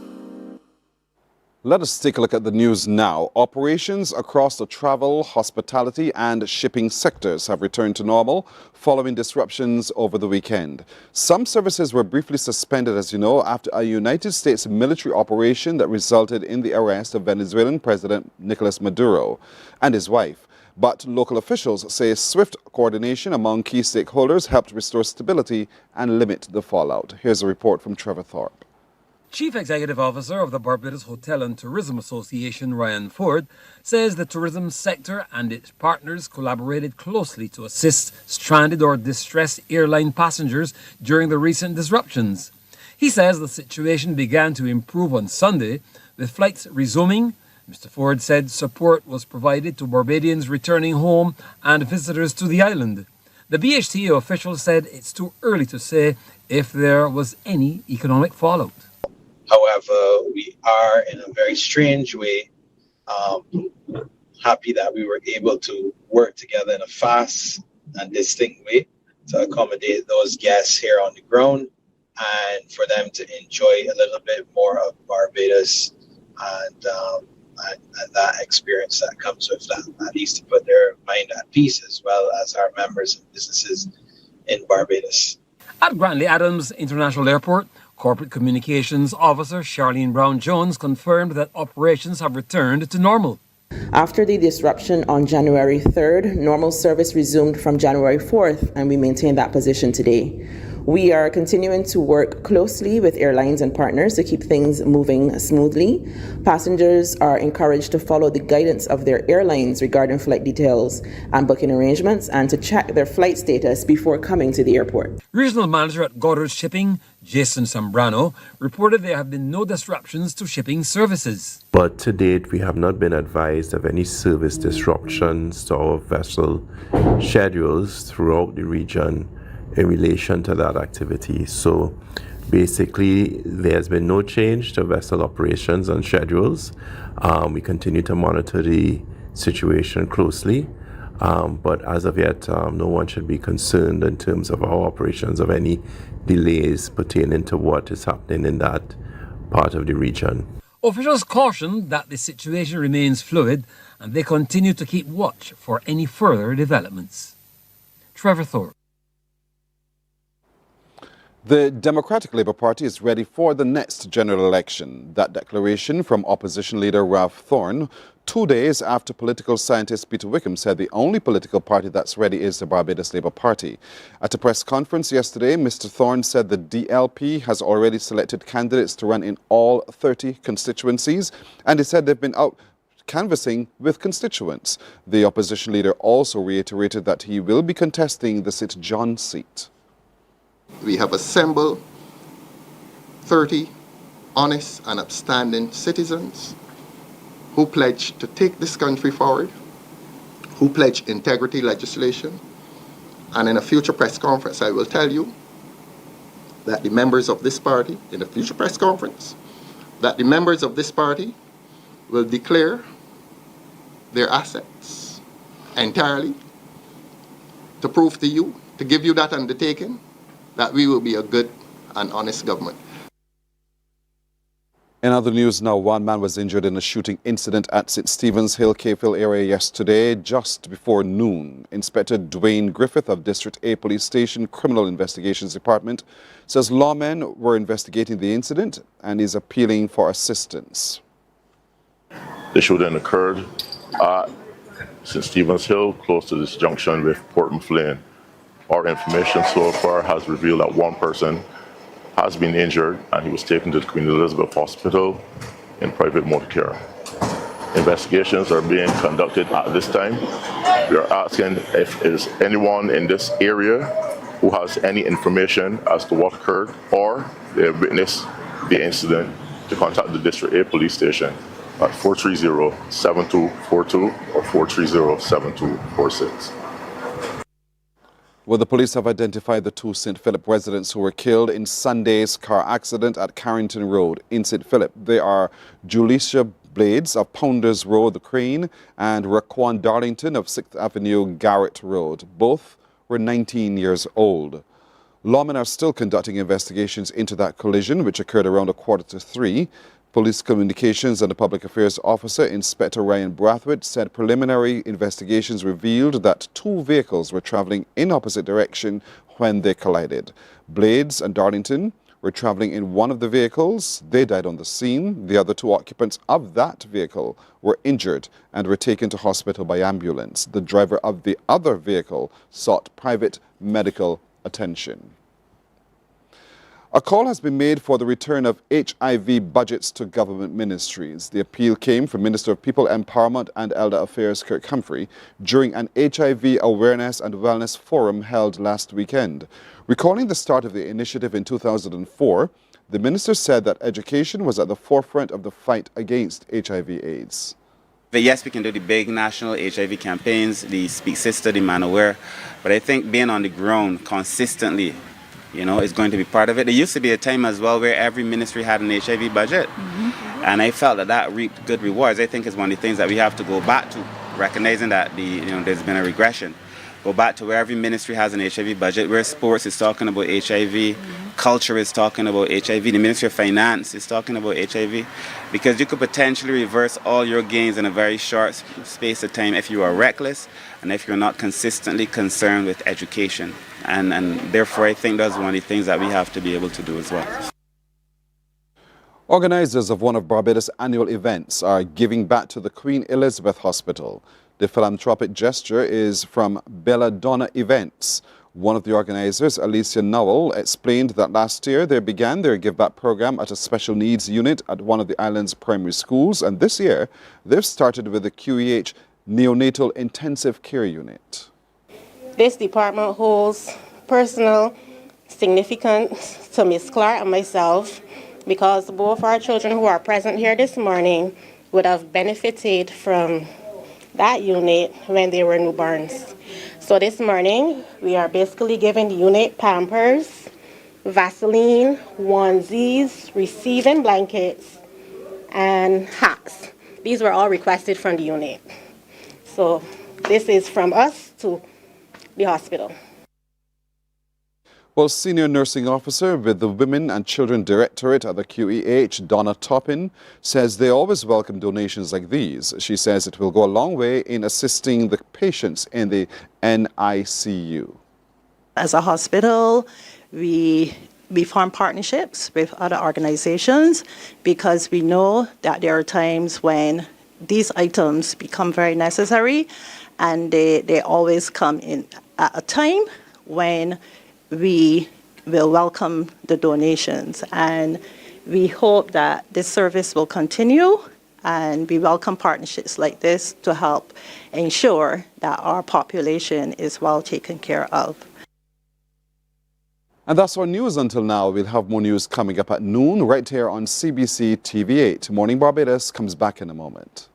S2: Let us take a look at the news now. Operations across the travel, hospitality and shipping sectors have returned to normal following disruptions over the weekend. Some services were briefly suspended, as you know, after a United States military operation that resulted in the arrest of Venezuelan President Nicolas Maduro and his wife. But local officials say swift coordination among key stakeholders helped restore stability and limit the fallout. Here's a report from Trevor Thorpe.
S15: Chief Executive Officer of the Barbados Hotel and Tourism Association, Ryan Ford, says the tourism sector and its partners collaborated closely to assist stranded or distressed airline passengers during the recent disruptions. He says the situation began to improve on Sunday, with flights resuming. Mr. Ford said support was provided to Barbadians returning home and visitors to the island. The BHTA official said it's too early to say if there was any economic fallout.
S16: However, we are in a very strange way happy that we were able to work together in a fast and distinct way to accommodate those guests here on the ground and for them to enjoy a little bit more of Barbados and that experience that comes with that, at least to put their mind at peace as well as our members and businesses in Barbados.
S15: At Grantley Adams International Airport, Corporate Communications Officer Charlene Brown-Jones confirmed that operations have returned to normal.
S17: After the disruption on January 3rd, normal service resumed from January 4th, and we maintain that position today. We are continuing to work closely with airlines and partners to keep things moving smoothly. Passengers are encouraged to follow the guidance of their airlines regarding flight details and booking arrangements and to check their flight status before coming to the airport.
S15: Regional Manager at Goddard Shipping, Jason Sambrano, reported there have been no disruptions to shipping services.
S18: But to date, we have not been advised of any service disruptions to our vessel schedules throughout the region in relation to that activity. So basically, there's been no change to vessel operations and schedules. We continue to monitor the situation closely. But as of yet, no one should be concerned in terms of our operations of any delays pertaining to what is happening in that part of the region.
S15: Officials cautioned that the situation remains fluid and they continue to keep watch for any further developments. Trevor Thorpe.
S2: The Democratic Labour Party is ready for the next general election. That declaration from opposition leader Ralph Thorne 2 days after political scientist Peter Wickham said the only political party that's ready is the Barbados Labour Party. At a press conference yesterday, Mr. Thorne said the DLP has already selected candidates to run in all 30 constituencies, and he said they've been out canvassing with constituents. The opposition leader also reiterated that he will be contesting the St. John seat.
S19: We have assembled 30 honest and upstanding citizens who pledge to take this country forward, who pledge integrity legislation. And in a future press conference, I will tell you that the members of this party, in a future press conference, that the members of this party will declare their assets entirely to prove to you, to give you that undertaking, that we will be a good and honest government.
S2: In other news now, one man was injured in a shooting incident at St. Stephen's Hill, Capehill area yesterday, just before noon. Inspector Dwayne Griffith of District A Police Station Criminal Investigations Department says lawmen were investigating the incident and is appealing for assistance.
S20: The shooting occurred at St. Stephen's Hill, close to this junction with Port Maflane. Our information so far has revealed that one person has been injured and he was taken to the Queen Elizabeth Hospital in private motor care. Investigations are being conducted at this time. We are asking if there is anyone in this area who has any information as to what occurred or they have witnessed the incident to contact the District A Police Station at 430-7242 or 430-7246.
S2: Well, the police have identified the two St. Philip residents who were killed in Sunday's car accident at Carrington Road in St. Philip. They are Julicia Blades of Pounders Road, The Crane, and Raquan Darlington of 6th Avenue, Garrett Road. Both were 19 years old. Lawmen are still conducting investigations into that collision, which occurred around 2:45. Police Communications and the Public Affairs Officer, Inspector Ryan Brathwaite, said preliminary investigations revealed that two vehicles were traveling in opposite direction when they collided. Blades and Darlington were traveling in one of the vehicles. They died on the scene. The other two occupants of that vehicle were injured and were taken to hospital by ambulance. The driver of the other vehicle sought private medical attention. A call has been made for the return of HIV budgets to government ministries. The appeal came from Minister of People Empowerment and Elder Affairs Kirk Humphrey during an HIV awareness and wellness forum held last weekend. Recalling the start of the initiative in 2004, the minister said that education was at the forefront of the fight against HIV/AIDS.
S21: But yes, we can do the big national HIV campaigns, the Speak Sister, the Man Aware, but I think being on the ground consistently, is going to be part of it. There used to be a time as well where every ministry had an HIV budget, and I felt that reaped good rewards. I think it's one of the things that we have to go back to, recognizing that there's been a regression. Go back to where every ministry has an HIV budget, where sports is talking about HIV, culture is talking about HIV, the Ministry of Finance is talking about HIV, because you could potentially reverse all your gains in a very short space of time if you are reckless and if you're not consistently concerned with education. And therefore, I think that's one of the things that we have to be able to do as well.
S2: Organizers of one of Barbados' annual events are giving back to the Queen Elizabeth Hospital. The philanthropic gesture is from Belladonna Events. One of the organizers, Alicia Nowell, explained that last year they began their Give Back program at a special needs unit at one of the island's primary schools, and this year they've started with the QEH Neonatal Intensive Care Unit.
S22: This department holds personal significance to Ms. Clark and myself because both our children who are present here this morning would have benefited from that unit when they were newborns. So this morning, we are basically giving the unit Pampers, Vaseline, onesies, receiving blankets, and hats. These were all requested from the unit. So this is from us to the hospital.
S2: Well, Senior Nursing Officer with the Women and Children Directorate at the QEH, Donna Toppin, says they always welcome donations like these. She says it will go a long way in assisting the patients in the NICU.
S4: As a hospital, we form partnerships with other organizations because we know that there are times when these items become very necessary, and they always come in at a time when we will welcome the donations. And we hope that this service will continue, and we welcome partnerships like this to help ensure that our population is well taken care of.
S2: And that's our news until now. We'll have more news coming up at noon right here on CBC TV8. Morning Barbados comes back in a moment.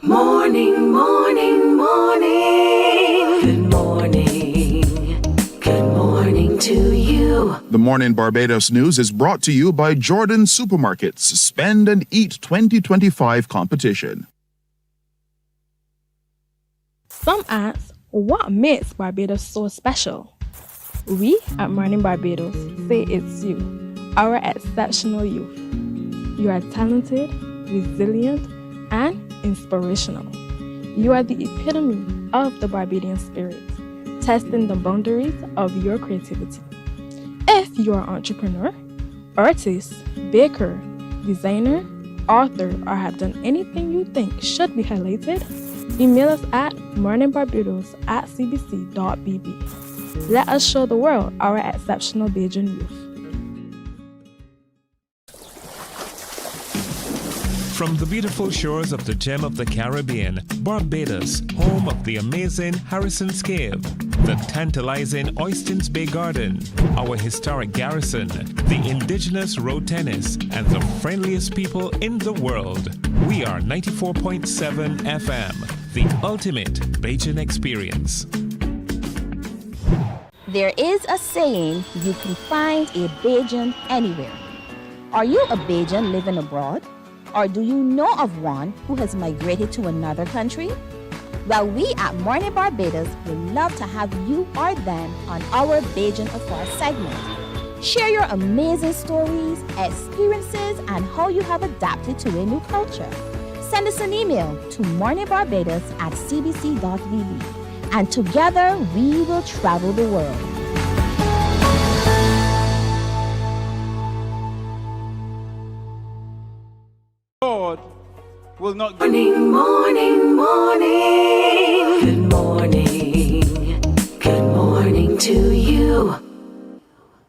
S1: Morning, morning, morning. Good morning. Good morning to you.
S6: The Mornin Barbados news is brought to you by Jordan Supermarkets Spend and Eat 2025 competition.
S14: Some ask, what makes Barbados so special? We at Mornin Barbados say it's you, our exceptional youth. You are talented, resilient, and inspirational. You are the epitome of the Barbadian spirit, testing the boundaries of your creativity. If you are an entrepreneur, artist, baker, designer, author, or have done anything you think should be highlighted, email us at morninbarbados@cbc.bb. Let us show the world our exceptional Bajan youth.
S23: From the beautiful shores of the gem of the Caribbean, Barbados, home of the amazing Harrison's Cave, the tantalizing Oystins Bay Garden, our historic garrison, the indigenous road tennis, and the friendliest people in the world. We are 94.7 FM, the ultimate Bajan experience.
S10: There is a saying, you can find a Bajan anywhere. Are you a Bajan living abroad? Or do you know of one who has migrated to another country? Well, we at Mornin Barbados would love to have you or them on our Bajan Affair segment. Share your amazing stories, experiences, and how you have adapted to a new culture. Send us an email to morninbarbados@cbc.bb, and together we will travel the world.
S24: Lord will not.
S1: Morning, morning, morning. Good morning. Good morning to you.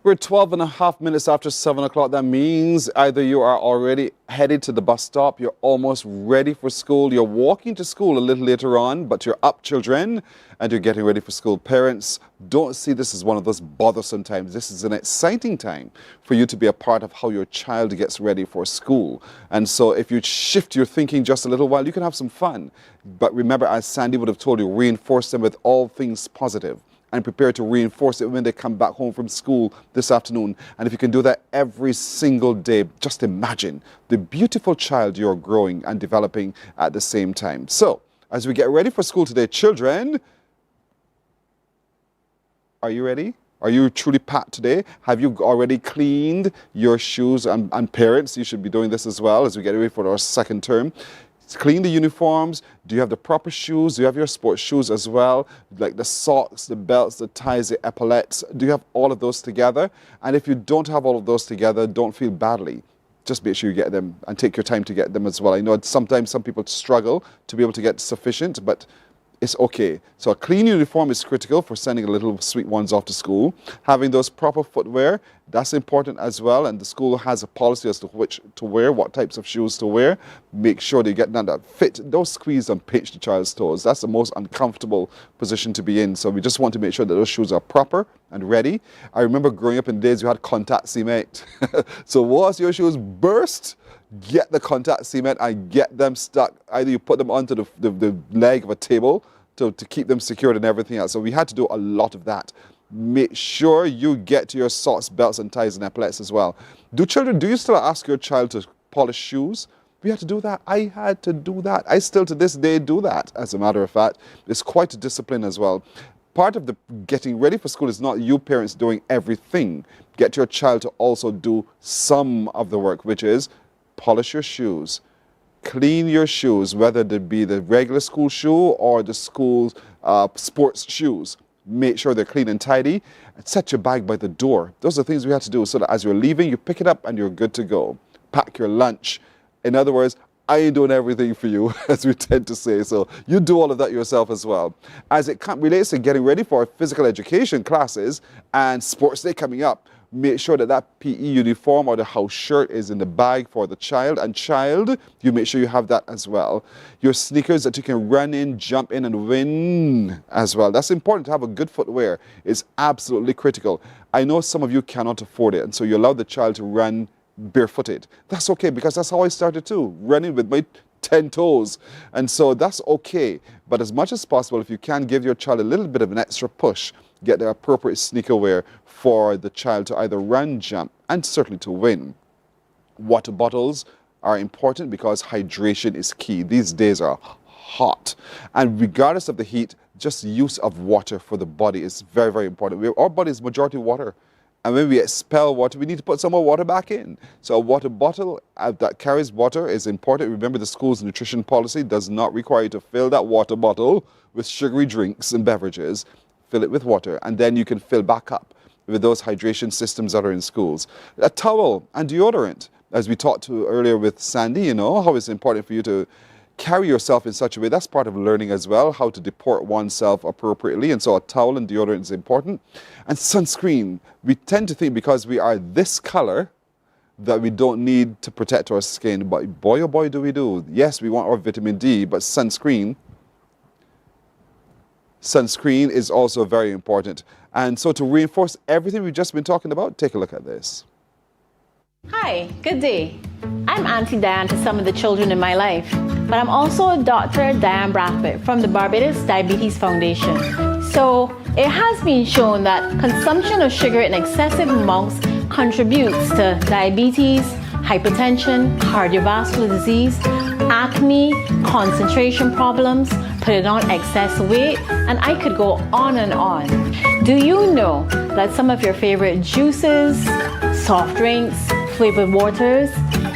S2: We're 12 and a half minutes after 7 o'clock. That means either you are already headed to the bus stop, you're almost ready for school, you're walking to school a little later on, but you're up, children, and you're getting ready for school. Parents, don't see this as one of those bothersome times. This is an exciting time for you to be a part of how your child gets ready for school. And so if you shift your thinking just a little while, you can have some fun. But remember, as Sandy would have told you, reinforce them with all things positive, and prepare to reinforce it when they come back home from school this afternoon. And if you can do that every single day, just imagine the beautiful child you're growing and developing at the same time. So, as we get ready for school today, children, are you ready? Are you truly packed today? Have you already cleaned your shoes? And parents, you should be doing this as well as we get ready for our second term. Clean the uniforms. Do you have the proper shoes? Do you have your sports shoes as well? Like the socks, the belts, the ties, the epaulettes. Do you have all of those together? And if you don't have all of those together, don't feel badly. Just make sure you get them and take your time to get them as well. I know sometimes some people struggle to be able to get sufficient, but it's okay. So a clean uniform is critical for sending little sweet ones off to school. Having those proper footwear, that's important as well. And the school has a policy as to which to wear, what types of shoes to wear. Make sure they get none that fit. Don't squeeze and pinch the child's toes. That's the most uncomfortable position to be in. So we just want to make sure that those shoes are proper and ready. I remember growing up in the days you had contact cement. So once your shoes burst, get the contact cement and get them stuck. Either you put them onto the leg of a table to keep them secured and everything else. So we had to do a lot of that. Make sure you get to your socks, belts, and ties and epaulettes as well. Do you still ask your child to polish shoes? We had to do that. I had to do that. I still to this day do that, as a matter of fact. It's quite a discipline as well. Part of the getting ready for school is not you parents doing everything. Get your child to also do some of the work, which is polish your shoes, clean your shoes, whether it be the regular school shoe or the school sports shoes. Make sure they're clean and tidy, and set your bag by the door. Those are things we have to do so that as you're leaving, you pick it up and you're good to go. Pack your lunch. In other words, I ain't doing everything for you, as we tend to say. So you do all of that yourself as well. As it relates to getting ready for physical education classes and sports day coming up, make sure that that PE uniform or the house shirt is in the bag for the child. And child, you make sure you have that as well. Your sneakers that you can run in, jump in, and win as well. That's important to have a good footwear. It's absolutely critical. I know some of you cannot afford it, and so you allow the child to run barefooted. That's okay, because that's how I started too, running with my 10 toes. And so that's okay. But as much as possible, if you can give your child a little bit of an extra push, get the appropriate sneaker wear for the child to either run, jump, and certainly to win. Water bottles are important because hydration is key. These days are hot. And regardless of the heat, just use of water for the body is very, very important. Our body is majority water. And when we expel water, we need to put some more water back in. So a water bottle that carries water is important. Remember, the school's nutrition policy does not require you to fill that water bottle with sugary drinks and beverages. Fill it with water, and then you can fill back up with those hydration systems that are in schools. A towel and deodorant. As we talked to earlier with Sandy, you know, how it's important for you to carry yourself in such a way. That's part of learning as well, how to deport oneself appropriately. And so a towel and deodorant is important. And sunscreen. We tend to think because we are this color that we don't need to protect our skin. But boy, oh boy, do we do. Yes, we want our vitamin D, but sunscreen is also very important. And so to reinforce everything we've just been talking about, take a look at this.
S3: Hi, good day. I'm Auntie Diane to some of the children in my life, but I'm also Dr. Diane Brathwaite from the Barbados Diabetes Foundation. So it has been shown that consumption of sugar in excessive amounts contributes to diabetes, hypertension, cardiovascular disease, acne, concentration problems, putting on excess weight, and I could go on and on. Do you know that some of your favorite juices, soft drinks, flavored waters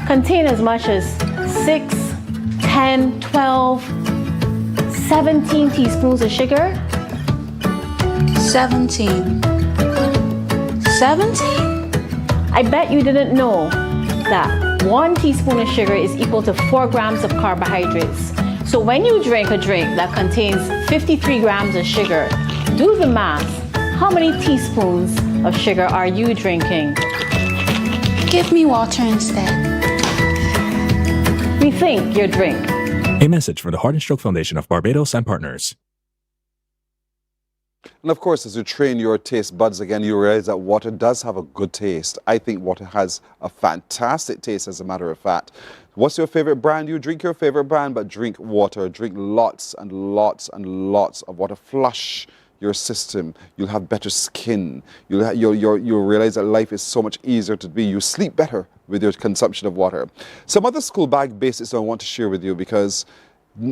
S3: contain as much as 6, 10, 12, 17 teaspoons of sugar? 17. 17? I bet you didn't know that 1 teaspoon of sugar is equal to 4 grams of carbohydrates. So when you drink a drink that contains 53 grams of sugar, do the math. How many teaspoons of sugar are you drinking? Give me water instead. Rethink your drink.
S5: A message from the Heart and Stroke Foundation of Barbados and Partners.
S2: And of course, as you train your taste buds again, you realize that water does have a good taste. I think water has a fantastic taste, as a matter of fact. What's your favorite brand? You drink your favorite brand, but drink water. Drink lots and lots and lots of water. Flush your system. You'll have better skin. You'll realize that life is so much easier to be. You sleep better with your consumption of water. Some other school bag basics I want to share with you, because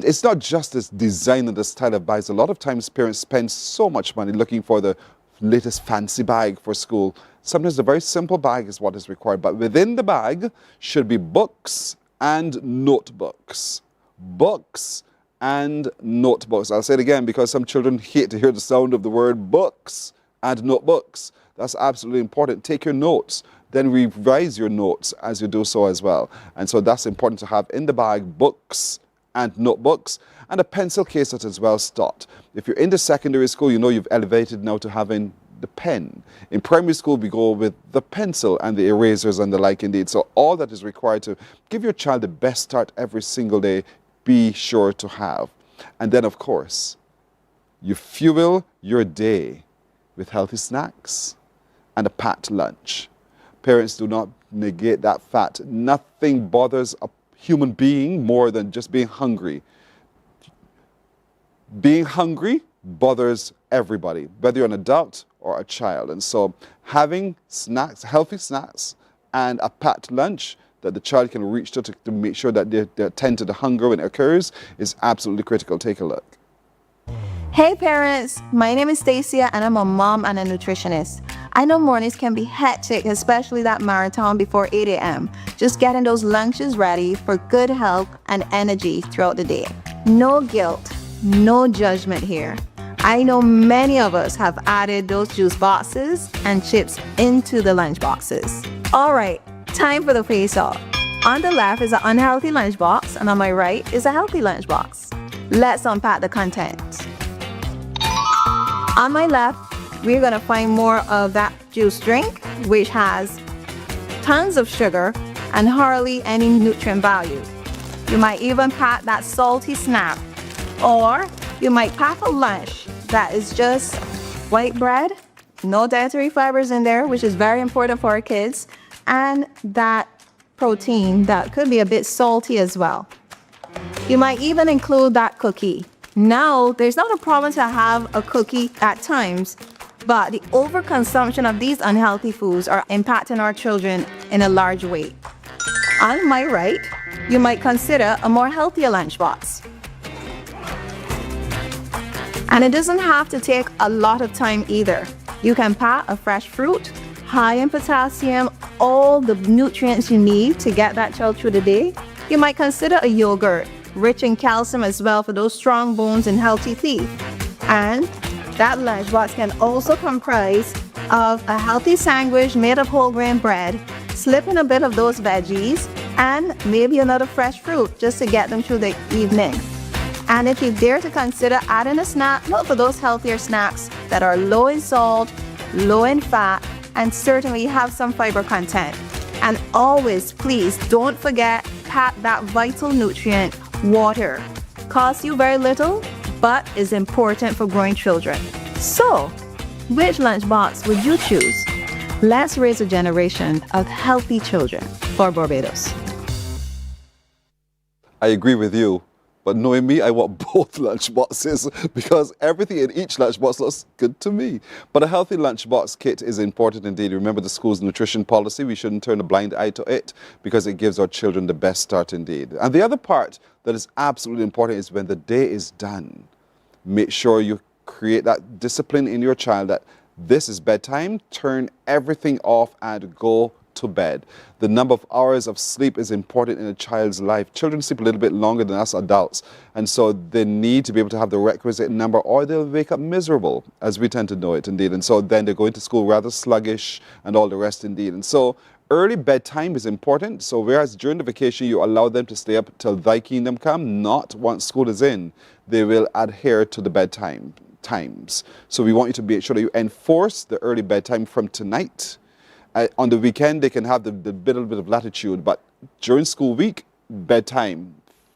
S2: it's not just this design and the style of bags. A lot of times parents spend so much money looking for the latest fancy bag for school. Sometimes a very simple bag is what is required, but within the bag should be books and notebooks. Books and notebooks. I'll say it again because some children hate to hear the sound of the word books and notebooks. That's absolutely important. Take your notes, then revise your notes as you do so as well. And so that's important to have in the bag, books and notebooks, and a pencil case that is well stocked. If you're in the secondary school, you know you've elevated now to having the pen. In primary school, we go with the pencil and the erasers and the like indeed. So all that is required to give your child the best start every single day, be sure to have. And then, of course, you fuel your day with healthy snacks and a packed lunch. Parents, do not negate that fact. Nothing bothers a human being more than just being hungry. Being hungry bothers everybody, whether you're an adult or a child. And so having snacks, healthy snacks, and a packed lunch that the child can reach to make sure that they attend to the hunger when it occurs is absolutely critical. Take a look.
S8: Hey parents, my name is Stacia and I'm a mom and a nutritionist. I know mornings can be hectic, especially that marathon before 8 a.m. Just getting those lunches ready for good health and energy throughout the day. No guilt, no judgment here. I know many of us have added those juice boxes and chips into the lunch boxes. All right, time for the face-off. On the left is an unhealthy lunchbox and on my right is a healthy lunchbox. Let's unpack the content. On my left, we're going to find more of that juice drink, which has tons of sugar and hardly any nutrient value. You might even pack that salty snack, or you might pack a lunch that is just white bread, no dietary fibers in there, which is very important for our kids, and that protein that could be a bit salty as well. You might even include that cookie. Now, there's not a problem to have a cookie at times, but the overconsumption of these unhealthy foods are impacting our children in a large way. On my right, you might consider a more healthier lunchbox. And it doesn't have to take a lot of time either. You can pack a fresh fruit, high in potassium, all the nutrients you need to get that child through the day. You might consider a yogurt, rich in calcium as well for those strong bones and healthy teeth. And that lunchbox can also comprise of a healthy sandwich made of whole grain bread, slip in a bit of those veggies, and maybe another fresh fruit just to get them through the evening. And if you dare to consider adding a snack, look for those healthier snacks that are low in salt, low in fat, and certainly have some fiber content. And always, please don't forget, pack that vital nutrient, water. Costs you very little, but is important for growing children. So, which lunchbox would you choose? Let's raise a generation of healthy children for Barbados.
S2: I agree with you. But knowing me, I want both lunchboxes because everything in each lunchbox looks good to me. But a healthy lunchbox kit is important indeed. Remember the school's nutrition policy. We shouldn't turn a blind eye to it because it gives our children the best start indeed. And the other part that is absolutely important is when the day is done, make sure you create that discipline in your child that this is bedtime, turn everything off and go to bed. The number of hours of sleep is important in a child's life. Children sleep a little bit longer than us adults, and so they need to be able to have the requisite number or they'll wake up miserable, as we tend to know it indeed. And so then they're going to school rather sluggish and all the rest indeed. And so early bedtime is important. So whereas during the vacation you allow them to stay up till thy kingdom come, not once school is in, they will adhere to the bedtime times. So we want you to make sure that you enforce the early bedtime from tonight. On the weekend, they can have the little bit of latitude, but during school week, bedtime,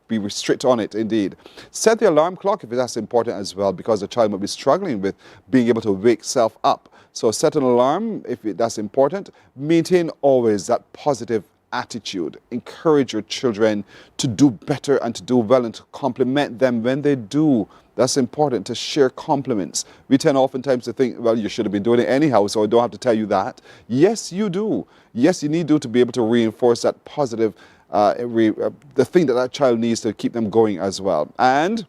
S2: be restrict on it indeed. Set the alarm clock if that's important as well, because the child might be struggling with being able to wake self up. So set an alarm if that's important. Maintain always that positive attitude. Encourage your children to do better and to do well and to compliment them when they do. That's important, to share compliments. We tend oftentimes to think, well, you should have been doing it anyhow, so I don't have to tell you that. Yes, you do. Yes, you need to be able to reinforce that positive, the thing that child needs to keep them going as well. And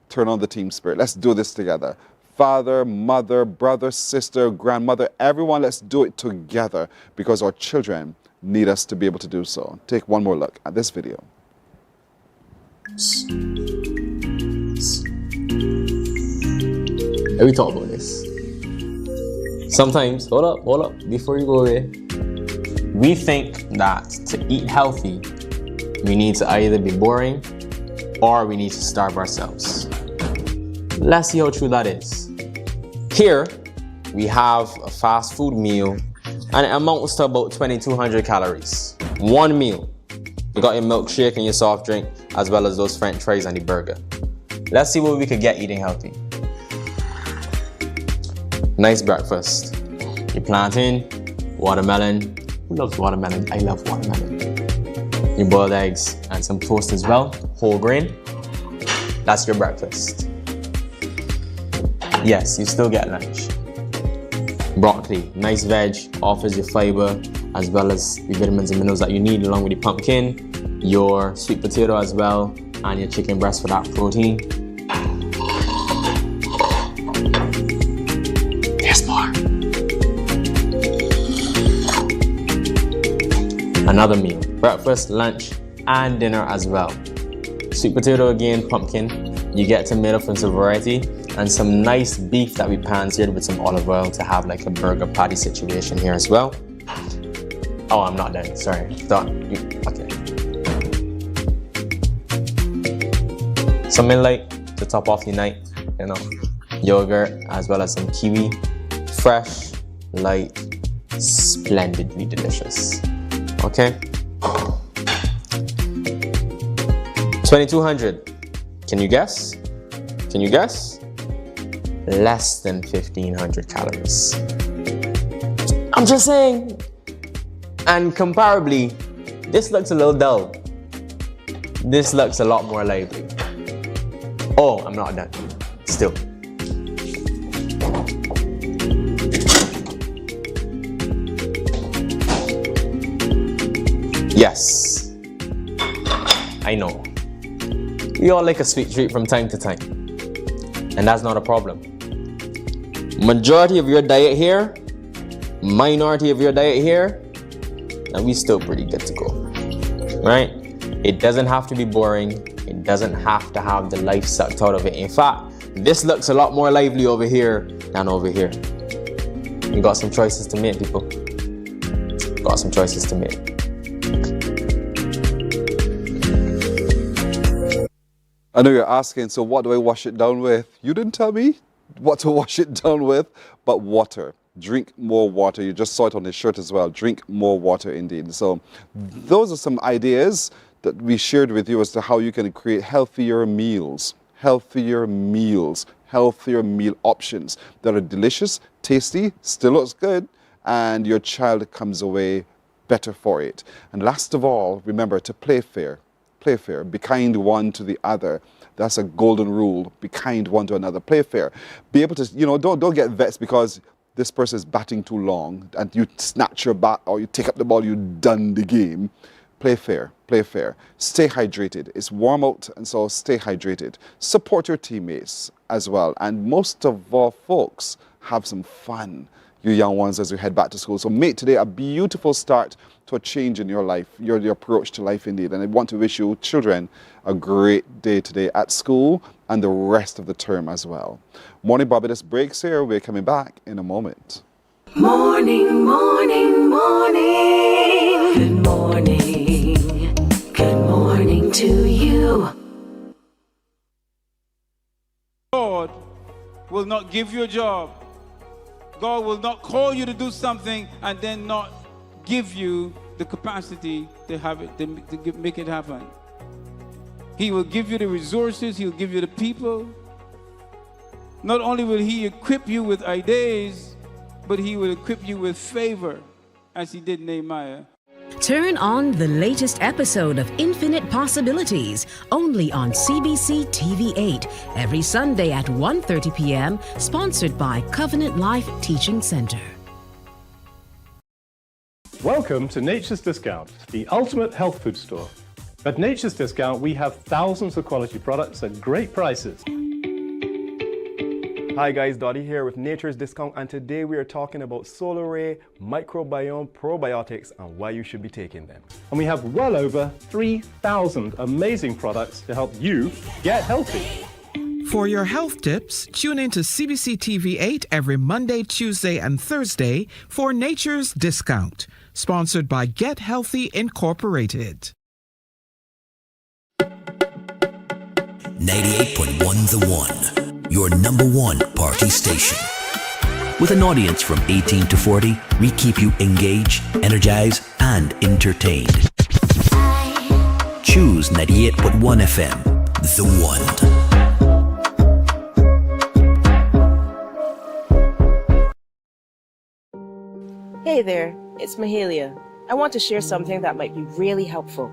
S2: turn on the team spirit. Let's do this together. Father, mother, brother, sister, grandmother, everyone, let's do it together because our children need us to be able to do so. Take one more look at this video.
S9: We talk about this. Sometimes, hold up, before you go away. We think that to eat healthy, we need to either be boring or we need to starve ourselves. Let's see how true that is. Here, we have a fast food meal and it amounts to about 2,200 calories. One meal. You got your milkshake and your soft drink, as well as those french fries and the burger. Let's see what we could get eating healthy. Nice breakfast. Your plantain, watermelon. Who loves watermelon? I love watermelon. Your boiled eggs and some toast as well, whole grain. That's your breakfast. Yes, you still get lunch. Broccoli, nice veg, offers you fiber as well as the vitamins and minerals that you need, along with your pumpkin, your sweet potato as well, and your chicken breast for that protein. Another meal, breakfast, lunch, and dinner as well. Sweet potato again, pumpkin. You get tomato for some variety, and some nice beef that we pan-seared with some olive oil to have like a burger patty situation here as well. Oh, I'm not done. Sorry. Okay. Something light to top off the night, you know. Yogurt as well as some kiwi. Fresh, light, splendidly delicious. Okay. 2,200. Can you guess? Can you guess? Less than 1,500 calories. I'm just saying. And comparably, this looks a little dull. This looks a lot more lively. Oh, I'm not done. Still. Yes. I know. We all like a sweet treat from time to time. And that's not a problem. Majority of your diet here, minority of your diet here, and we still pretty good to go. Right? It doesn't have to be boring. It doesn't have to have the life sucked out of it. In fact, this looks a lot more lively over here than over here. You got some choices to make, people. Got some choices to make.
S2: I know you're asking, so what do I wash it down with? You didn't tell me what to wash it down with, but water. Drink more water. You just saw it on his shirt as well. Drink more water indeed. So those are some ideas that we shared with you as to how you can create healthier meals, healthier meal options that are delicious, tasty, still looks good, and your child comes away better for it. And last of all, remember to play fair. Play fair. Be kind one to the other. That's a golden rule. Be kind one to another. Play fair. Be able to, don't get vexed because this person is batting too long and you snatch your bat or you take up the ball, you done the game. Play fair. Play fair. Stay hydrated. It's warm out, and so stay hydrated. Support your teammates as well. And most of all, folks, have some fun, you young ones, as you head back to school. So make today a beautiful start to a change in your life, your approach to life indeed. And I want to wish you children a great day today at school and the rest of the term as well. Morning Barbados breaks here. We're coming back in a moment.
S1: Morning, morning, morning. Good morning. Good morning to you.
S24: God will not give you a job. God will not call you to do something and then not give you the capacity to have it, to make it happen. He will give you the resources. He'll give you the people. Not only will he equip you with ideas, but he will equip you with favor, as he did Nehemiah.
S7: Turn on the latest episode of Infinite Possibilities, only on CBC TV8, every Sunday at 1:30 p.m., sponsored by Covenant Life Teaching Center.
S11: Welcome to Nature's Discount, the ultimate health food store. At Nature's Discount, we have thousands of quality products at great prices.
S12: Hi guys, Dottie here with Nature's Discount, and today we are talking about Solar Ray, microbiome, probiotics, and why you should be taking them.
S11: And we have well over 3,000 amazing products to help you get healthy.
S13: For your health tips, tune in to CBC TV8 every Monday, Tuesday, and Thursday for Nature's Discount, sponsored by Get Healthy Incorporated.
S25: 98.1 The One, your number one party station. With an audience from 18 to 40, we keep you engaged, energized, and entertained. Choose 98.1 FM, The One.
S26: Hey there, it's Mahalia. I want to share something that might be really helpful.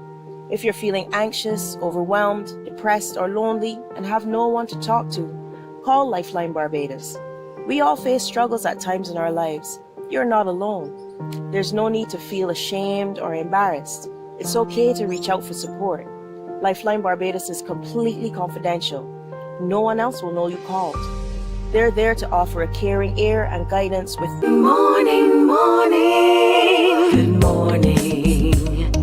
S26: If you're feeling anxious, overwhelmed, depressed, or lonely, and have no one to talk to, call Lifeline Barbados. We all face struggles at times in our lives. You're not alone. There's no need to feel ashamed or embarrassed. It's okay to reach out for support. Lifeline Barbados is completely confidential. No one else will know you called. They're there to offer a caring ear and guidance with
S1: Morning, morning. Good morning.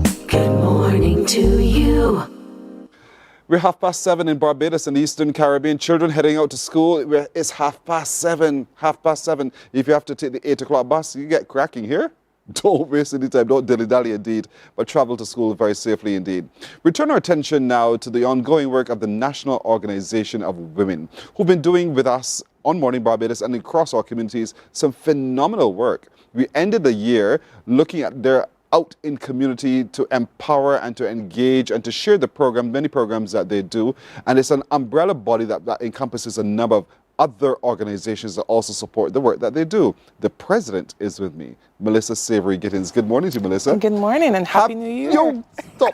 S2: We're 7:30 in Barbados and the Eastern Caribbean. Children heading out to school. It's 7:30. 7:30. If you have to take the 8 o'clock bus, you get cracking here. Don't waste any time. Don't dilly-dally indeed, but travel to school very safely indeed. We turn our attention now to the ongoing work of the National Organization of Women, who've been doing with us on Morning Barbados and across our communities some phenomenal work. We ended the year looking at their out in community to empower and to engage and to share the program, many programs that they do. And it's an umbrella body that encompasses a number of other organizations that also support the work that they do. The president is with me, Melissa Savory Gittins. Good morning to you, Melissa.
S15: Good morning and Happy New Year.
S2: Yo, stop.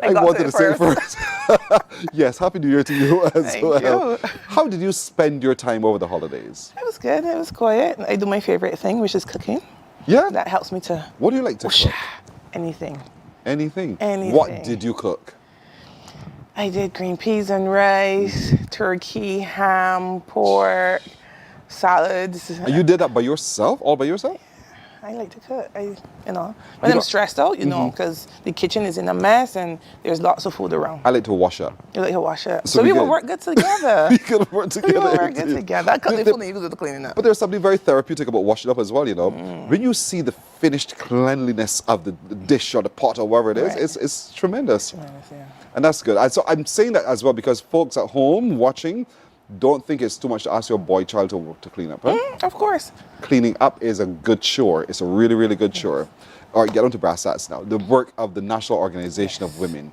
S2: I wanted to say it first. Yes, Happy New Year to you as well.
S15: You.
S2: How did you spend your time over the holidays?
S15: It was good. It was quiet. I do my favorite thing, which is cooking.
S2: Yeah?
S15: That helps me to...
S2: What do you like to cook?
S15: Anything.
S2: Anything?
S15: Anything.
S2: What did you cook?
S15: I did green peas and rice, turkey, ham, pork, salads.
S2: And you did that by yourself? All by yourself?
S15: I like to cook. When I'm stressed out, because the kitchen is in a mess and there's lots of food around.
S2: I like to wash up.
S15: You like to wash up. So we will work good together.
S2: We could work together.
S15: We will work good together. I cook the food and you do the cleaning up.
S2: But there's something very therapeutic about washing up as well, When you see the finished cleanliness of the dish or the pot or whatever it is, it's tremendous.
S15: Tremendous, yeah.
S2: And that's good. And so I'm saying that as well because folks at home watching don't think it's too much to ask your boy child to clean up, huh?
S15: Of course.
S2: Cleaning up is a good chore. It's a really, really good chore. All right, get on to brass tacks now. The work of the National Organization of Women.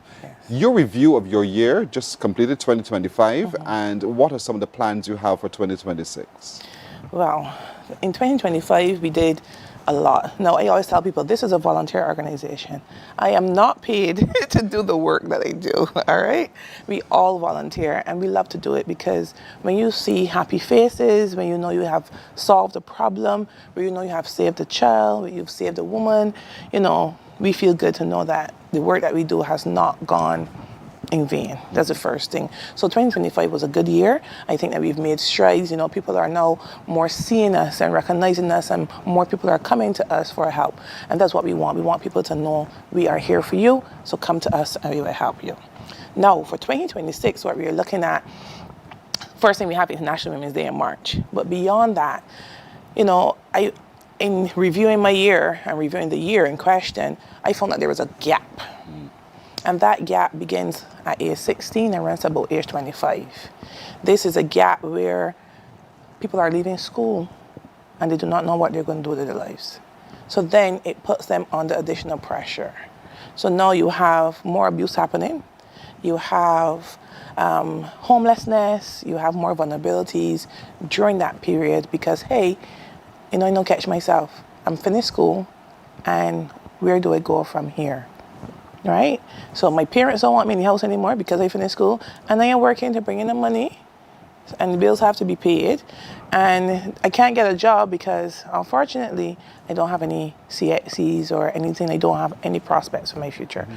S2: Your review of your year just completed 2025, and what are some of the plans you have for 2026?
S15: Well, in 2025, we did a lot. Now, I always tell people this is a volunteer organization. I am not paid to do the work that I do, all right? We all volunteer, and we love to do it because when you see happy faces, when you know you have solved a problem, when you know you have saved a child, when you've saved a woman, we feel good to know that the work that we do has not gone in vain. That's the first thing. So 2025 was a good year. I think that we've made strides. People are now more seeing us and recognizing us, and more people are coming to us for help. And that's what we want. We want people to know we are here for you, so come to us and we will help you. Now, for 2026, what we're looking at, first thing we have International Women's Day in March. But beyond that, in reviewing my year and reviewing the year in question, I found that there was a gap. And that gap begins at age 16 and runs about age 25. This is a gap where people are leaving school and they do not know what they're going to do with their lives. So then it puts them under additional pressure. So now you have more abuse happening. You have homelessness. You have more vulnerabilities during that period because, hey, I don't catch myself. I'm finished school and where do I go from here? Right? So my parents don't want me in the house anymore because I finished school, and I am working to bring in the money, and the bills have to be paid, and I can't get a job because, unfortunately, I don't have any CXCs or anything. I don't have any prospects for my future.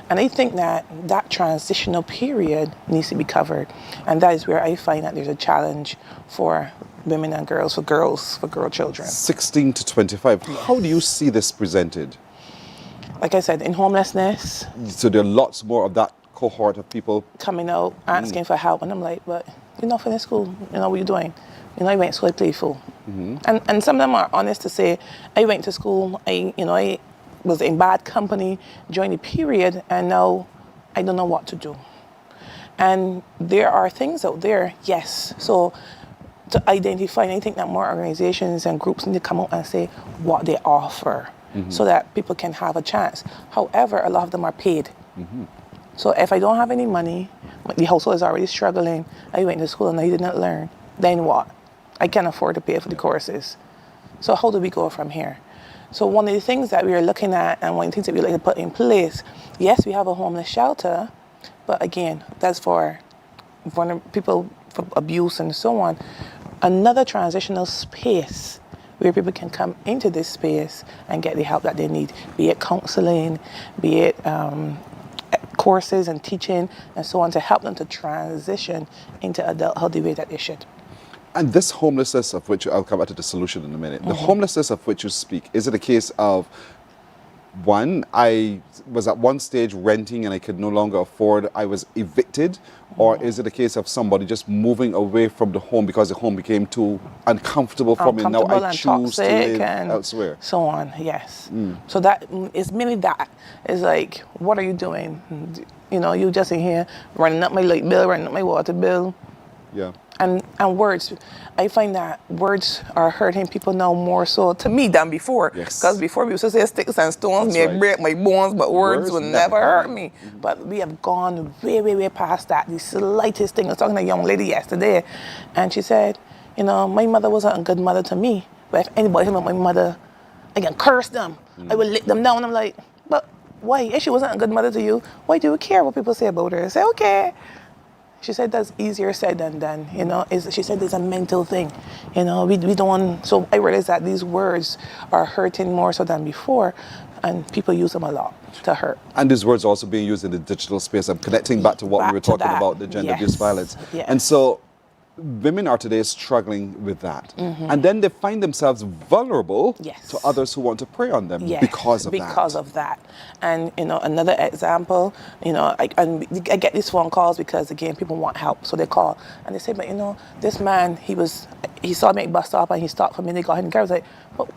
S15: And I think that transitional period needs to be covered, and that is where I find that there's a challenge for women and girls, for girl children.
S2: 16 to 25. Yes. How do you see this presented?
S15: Like I said, in homelessness.
S2: So there are lots more of that cohort of people
S15: coming out, asking for help. And I'm like, but you're not finished school. What are you doing? I went to school, I played full. And some of them are honest to say, I went to school, I was in bad company during the period, and now I don't know what to do. And there are things out there, yes. So to identify, and I think that more organizations and groups need to come out and say what they offer. So that people can have a chance. However, a lot of them are paid. So if I don't have any money, the household is already struggling, I went to school and I didn't learn, then what? I can't afford to pay for the courses. So how do we go from here? So one of the things that we are looking at, and one of the things that we like to put in place, yes, we have a homeless shelter, but again, that's for people for abuse and so on. Another transitional space where people can come into this space and get the help that they need, be it counseling, be it courses and teaching and so on, to help them to transition into adulthood the way that they should.
S2: And this homelessness of which, I'll come back to the solution in a minute, the homelessness of which you speak, is it a case of One, I was at one stage renting and I could no longer afford, I was evicted? Or is it a case of somebody just moving away from the home because the home became too uncomfortable for me? Now I choose to live elsewhere.
S15: So on, yes. So that is mainly that. It's like, what are you doing? You know, you just in here running up my light bill, running up my water bill.
S2: Yeah.
S15: And words, I find that words are hurting people now more so to me than before. Because before we used to say sticks and stones may break my bones, but words would never hurt me. But we have gone way, way, way past that. The slightest thing. I was talking to a young lady yesterday, and she said, you know, my mother wasn't a good mother to me. But if anybody about my mother, I can curse them. I would lick them down. I'm like, but why? If she wasn't a good mother to you, why do you care what people say about her? I say, okay. She said that's easier said than done, you know. She said it's a mental thing, you know. We don't, so I realized that these words are hurting more so than before, and people use them a lot to hurt.
S2: And these words are also being used in the digital space. I'm connecting back to what we were talking about, the gender abuse violence. And so women are today struggling with that. And then they find themselves vulnerable to others who want to prey on them because of that. And, you know, another example, you know, I get these phone calls because, again, people want help. So they call and they say, but, you know, this man, he saw me at bus stop and he stopped for me and they got in the car. I was like, but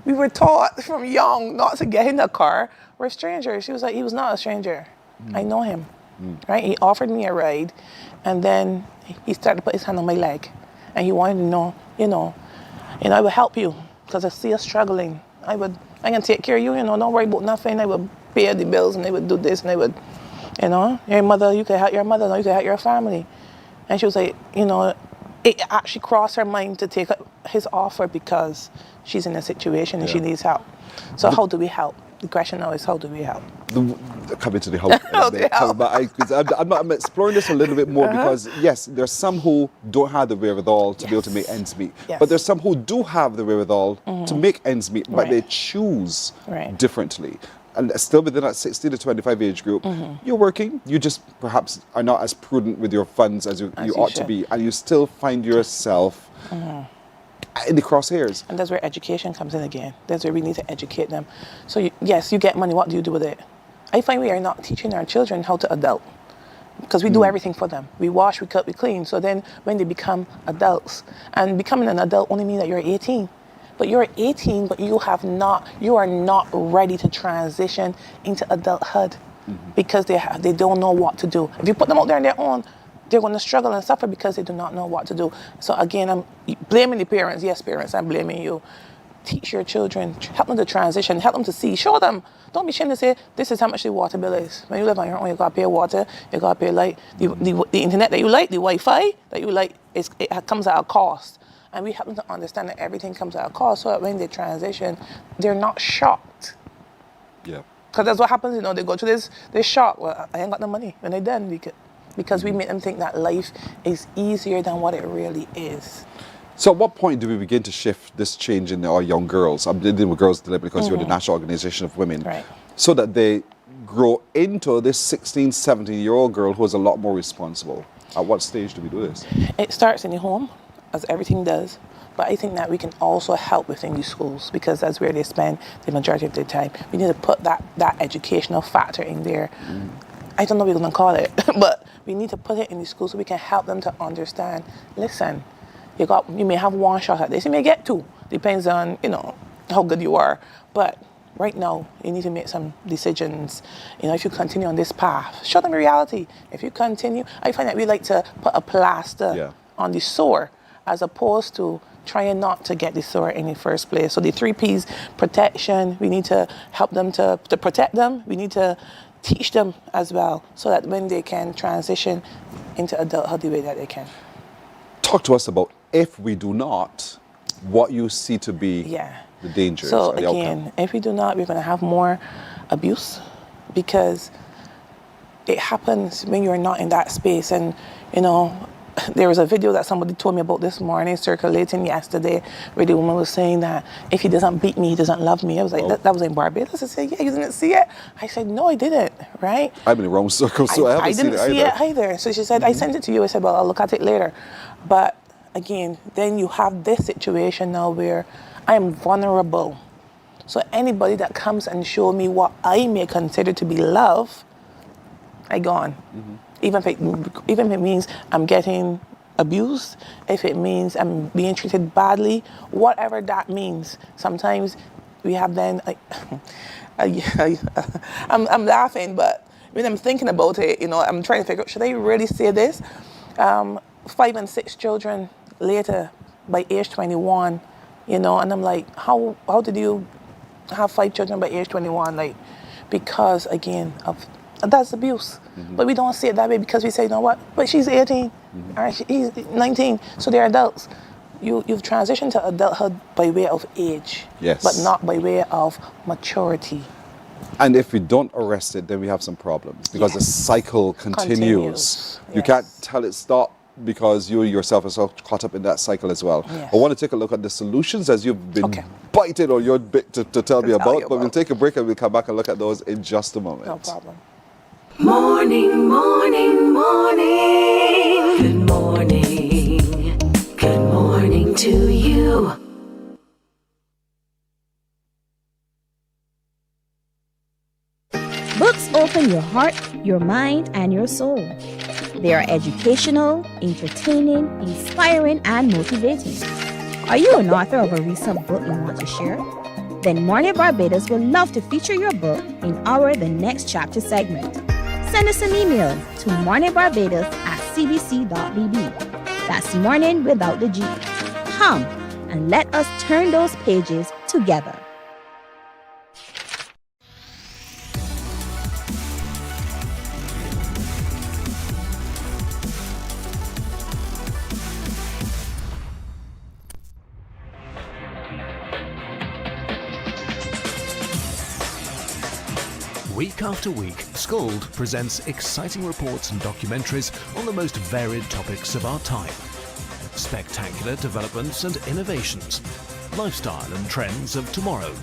S2: we were taught from young not to get in the car. We're strangers. She was like, he was not a stranger. I know him. Right? He offered me a ride, and then he started to put his hand on my leg, and he wanted to know, you know, I would help you because I see us struggling. I can take care of you, you know, don't worry about nothing. I would pay the bills, and they would do this, and they would, you know, your mother, you could help your mother, no, you could help your family. And she was like, you know, it actually crossed her mind to take up his offer because she's in a situation and she needs help. So how do we help? The question now is, how do we help? Coming to the help. I'm exploring this a little bit more because, yes, there's some who don't have the wherewithal to be able to make ends meet. But there's some who do have the wherewithal to make ends meet, but they choose differently. And still within that 60 to 25 age group, you're working, you just perhaps are not as prudent with your funds as you ought to be, and you still find yourself in the crosshairs.
S15: And that's where education comes in again. That's where we need to educate them. So yes, you get money, what do you do with it? I find we are not teaching our children how to adult because we do everything for them. We wash, we cook, we clean. So then when they become adults, and becoming an adult only means that you're 18. But you're 18, but you are not ready to transition into adulthood because they don't know what to do. If you put them out there on their own, they're going to struggle and suffer because they do not know what to do. So again, I'm blaming the parents. Yes, parents, I'm blaming you. Teach your children, help them to transition, help them to see, show them. Don't be ashamed to say, this is how much the water bill is. When you live on your own, you got to pay water, you got to pay light. The internet that you like, the Wi-Fi that you like, it comes at a cost. And we help them to understand that everything comes at a cost so that when they transition, they're not shocked.
S2: Yeah.
S15: Because that's what happens, you know, they go through this shock. Well, I ain't got no money when they're done because we make them think that life is easier than what it really is.
S2: So at what point do we begin to shift this change in our young girls? I'm dealing with girls deliberately because you're the National Organization of Women.
S15: Right.
S2: So that they grow into this 16, 17-year-old girl who is a lot more responsible. At what stage do we do this?
S15: It starts in the home, as everything does. But I think that we can also help within the schools because that's where they spend the majority of their time. We need to put that educational factor in there. I don't know what we're going to call it, but we need to put it in the schools so we can help them to understand, listen, you may have one shot at this, you may get two, depends on, you know, how good you are. But right now, you need to make some decisions. You know, if you continue on this path, show them reality. If you continue, I find that we like to put a plaster on the sore as opposed to trying not to get the sore in the first place. So the 3 P's, protection, we need to help them to protect them. We need to teach them as well so that when they can transition into adulthood the way that they can.
S2: Talk to us about, if we do not, what you see to be the dangers.
S15: So
S2: or the
S15: again,
S2: outcome.
S15: if we do not, we're going to have more abuse because it happens when you're not in that space. And, you know, there was a video that somebody told me about this morning, circulating yesterday, where the woman was saying that if he doesn't beat me, he doesn't love me. I was like, that was in Barbados. I said, yeah, you didn't see it? I said, no, I didn't, right?
S2: I'm in the wrong circle, so I haven't seen it either.
S15: I didn't see it either. So she said, I sent it to you. I said, well, I'll look at it later. But again, then you have this situation now where I am vulnerable. So anybody that comes and show me what I may consider to be love, I gone. Even if it means I'm getting abused, if it means I'm being treated badly, whatever that means. Sometimes we have then, I'm laughing, but when I'm thinking about it, I'm trying to figure out, should I really say this? 5 and 6 children later, by age 21, and I'm like, how did you have 5 children by age 21? Like, because again of that's abuse. But we don't see it that way because we say, you know what? But she's 18, or he's 19, so they're adults. You've transitioned to adulthood by way of age,
S2: Yes.
S15: but not by way of maturity.
S2: And if we don't arrest it, then we have some problems because the cycle continues. You can't tell it stop because you yourself are so caught up in that cycle as well.
S15: Yes.
S2: I want to take a look at the solutions as you've been biting on your bit to tell me about, but we'll take a break and we'll come back and look at those in just a moment.
S15: No problem.
S1: Morning, morning, morning. Good morning. Good morning to you.
S10: Books open your heart, your mind, and your soul. They are educational, entertaining, inspiring, and motivating. Are you an author of a recent book you want to share? Then Mornin Barbados would love to feature your book in our The Next Chapter segment. Send us an email to morninbarbados@cbc.bb. That's morning without the G. Come and let us turn those pages together.
S16: Week after week, Scold presents exciting reports and documentaries on the most varied topics of our time. Spectacular developments and innovations, lifestyle and trends of tomorrow.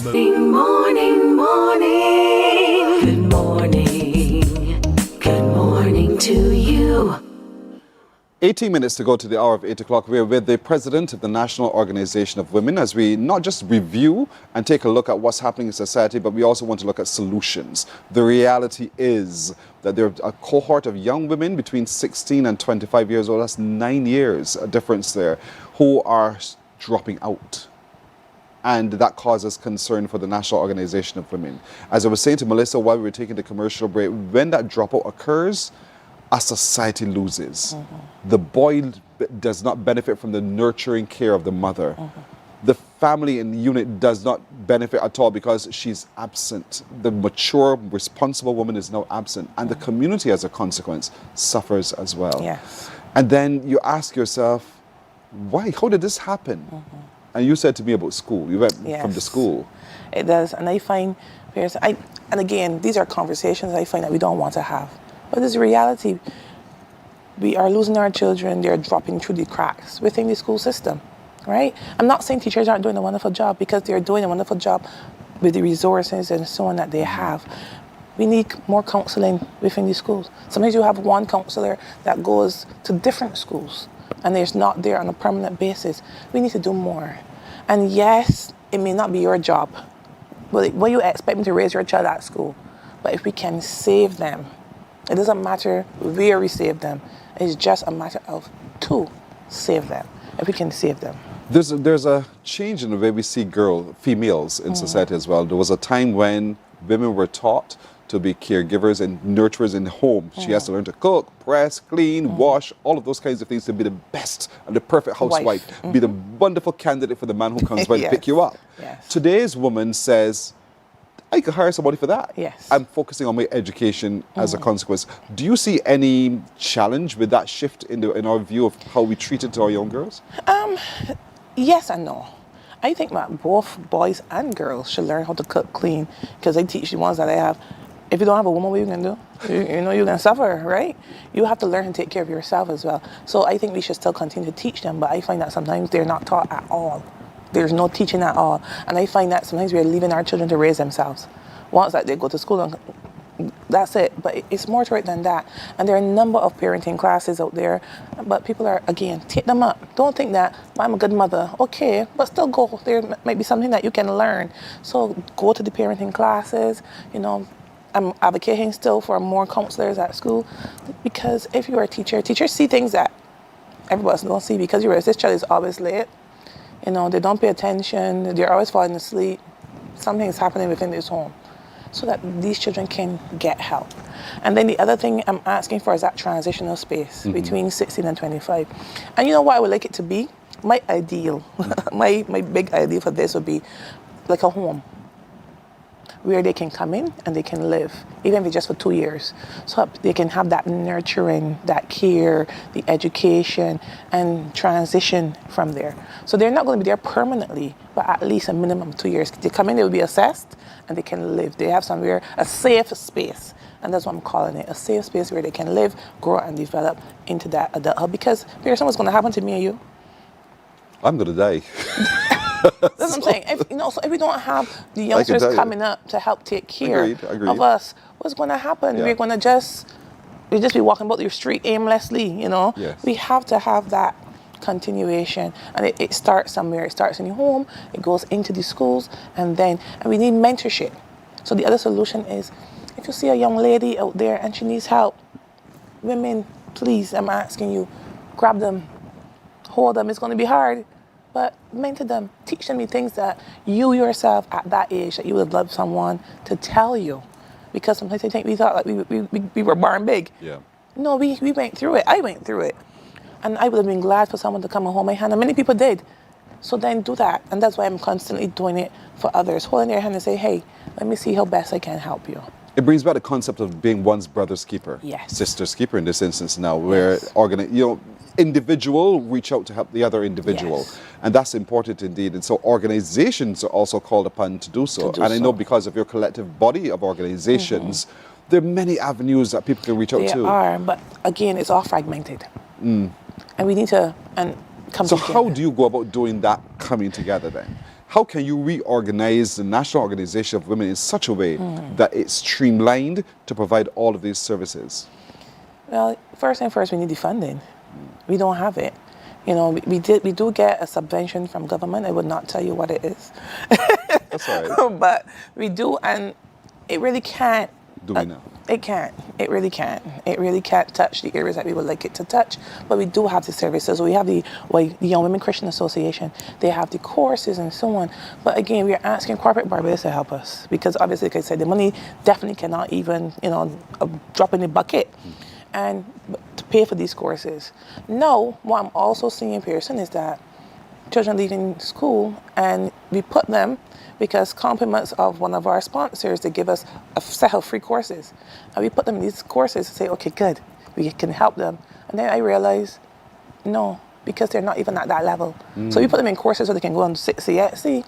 S1: Morning, morning, morning. Good morning. Good morning to you.
S2: 18 minutes to go to the hour of 8 o'clock. We're with the president of the National Organization of Women as we not just review and take a look at what's happening in society, but we also want to look at solutions. The reality is that there are a cohort of young women between 16 and 25 years old, that's 9 years, a difference there, who are dropping out. And that causes concern for the National Organization of Women. As I was saying to Melissa while we were taking the commercial break, when that dropout occurs, a society loses. The boy does not benefit from the nurturing care of the mother. The family and unit does not benefit at all because she's absent. The mature, responsible woman is now absent. And the community, as a consequence, suffers as well.
S15: Yes.
S2: And then you ask yourself, why? How did this happen? And you said to me about school. You went from the school.
S15: It does. And I find, and again, these are conversations I find that we don't want to have. But it's a reality. We are losing our children. They're dropping through the cracks within the school system, right? I'm not saying teachers aren't doing a wonderful job because they're doing a wonderful job with the resources and so on that they have. We need more counseling within the schools. Sometimes you have one counselor that goes to different schools and they're not there on a permanent basis. We need to do more. And yes, it may not be your job, but what you expect me to raise your child at school. But if we can save them, it doesn't matter where we save them. It's just a matter of to save them, if we can save them.
S2: There's a change in the way we see females in society as well. There was a time when women were taught to be caregivers and nurturers in the home. She has to learn to cook, press, clean, wash, all of those kinds of things to be the best and the perfect housewife, be the wonderful candidate for the man who comes by to pick you up. Today's woman says, I could hire somebody for that.
S15: Yes.
S2: I'm focusing on my education as a consequence. Do you see any challenge with that shift in our view of how we treated our young girls?
S15: Yes and no. I think that both boys and girls should learn how to cook, clean, because I teach the ones that I have. If you don't have a woman, what are you going to do? You're going to suffer, right? You have to learn to take care of yourself as well. So I think we should still continue to teach them, but I find that sometimes they're not taught at all. There's no teaching at all. And I find that sometimes we're leaving our children to raise themselves. Once that they go to school and That's it. But it's more to it than that. And there are a number of parenting classes out there. But people are, again, take them up. Don't think that I'm a good mother. Okay, but still go. There might be something that you can learn. So go to the parenting classes. You know, I'm advocating still for more counselors at school, because if you're a teacher, teachers see things that everybody else don't see, because you realize this child is always late. You know, they don't pay attention. They're always falling asleep. Something's happening within this home, so that these children can get help. And then the other thing I'm asking for is that transitional space between 16 and 25. And you know what I would like it to be? My ideal, my big ideal for this would be like a home where they can come in and they can live, even if it's just for 2 years. So they can have that nurturing, that care, the education, and transition from there. So they're not going to be there permanently, but at least a minimum of 2 years. They come in, they will be assessed, and they can live. They have somewhere, a safe space. And that's what I'm calling it, a safe space where they can live, grow, and develop into that adulthood. Because here's what's going to happen to me and you.
S2: I'm going to die.
S15: That's what I'm saying. So if we don't have the youngsters coming up to help take care of us, what's going to happen? We're going to just be walking about the street aimlessly, you know?
S2: Yes.
S15: We have to have that continuation. And it starts somewhere. It starts in your home. It goes into the schools. And we need mentorship. So the other solution is, if you see a young lady out there and she needs help, women, please, I'm asking you, grab them, hold them. It's going to be hard. But mentor them, teach them the things that you yourself at that age that you would love someone to tell you. Because sometimes I think we thought like we were born big.
S2: Yeah.
S15: No, we went through it. I went through it. And I would have been glad for someone to come and hold my hand. And many people did. So then do that. And that's why I'm constantly doing it for others. Holding their hand and say, hey, let me see how best I can help you.
S2: It brings back the concept of being one's brother's keeper.
S15: Yes.
S2: Sister's keeper in this instance now, where individual reach out to help the other individual.
S15: Yes.
S2: And that's important indeed. And so organizations are also called upon to do so. I know because of your collective body of organizations, there are many avenues that people can reach out to.
S15: There are, but again, it's all fragmented. And we need to come together.
S2: How do you go about doing that coming together then? How can you reorganize the National Organization of Women in such a way that it's streamlined to provide all of these services?
S15: Well, first and first, we need the funding. We don't have it. You know, we do get a subvention from government. I would not tell you what it is.
S2: That's all right.
S15: But we do, and it really can't.
S2: Do we now?
S15: It can't. It really can't. It really can't touch the areas that we would like it to touch. But we do have the services. We have the Young Women Christian Association. They have the courses and so on. But again, we are asking corporate Barbados to help us, because obviously, like I said, the money definitely cannot even, drop in the bucket and to pay for these courses. Now, what I'm also seeing in Pearson is that children leaving school, and we put them, because compliments of one of our sponsors, they give us a set of free courses. And we put them in these courses to say, okay, good, we can help them. And then I realized, no, because they're not even at that level. So we put them in courses so they can go on CXC.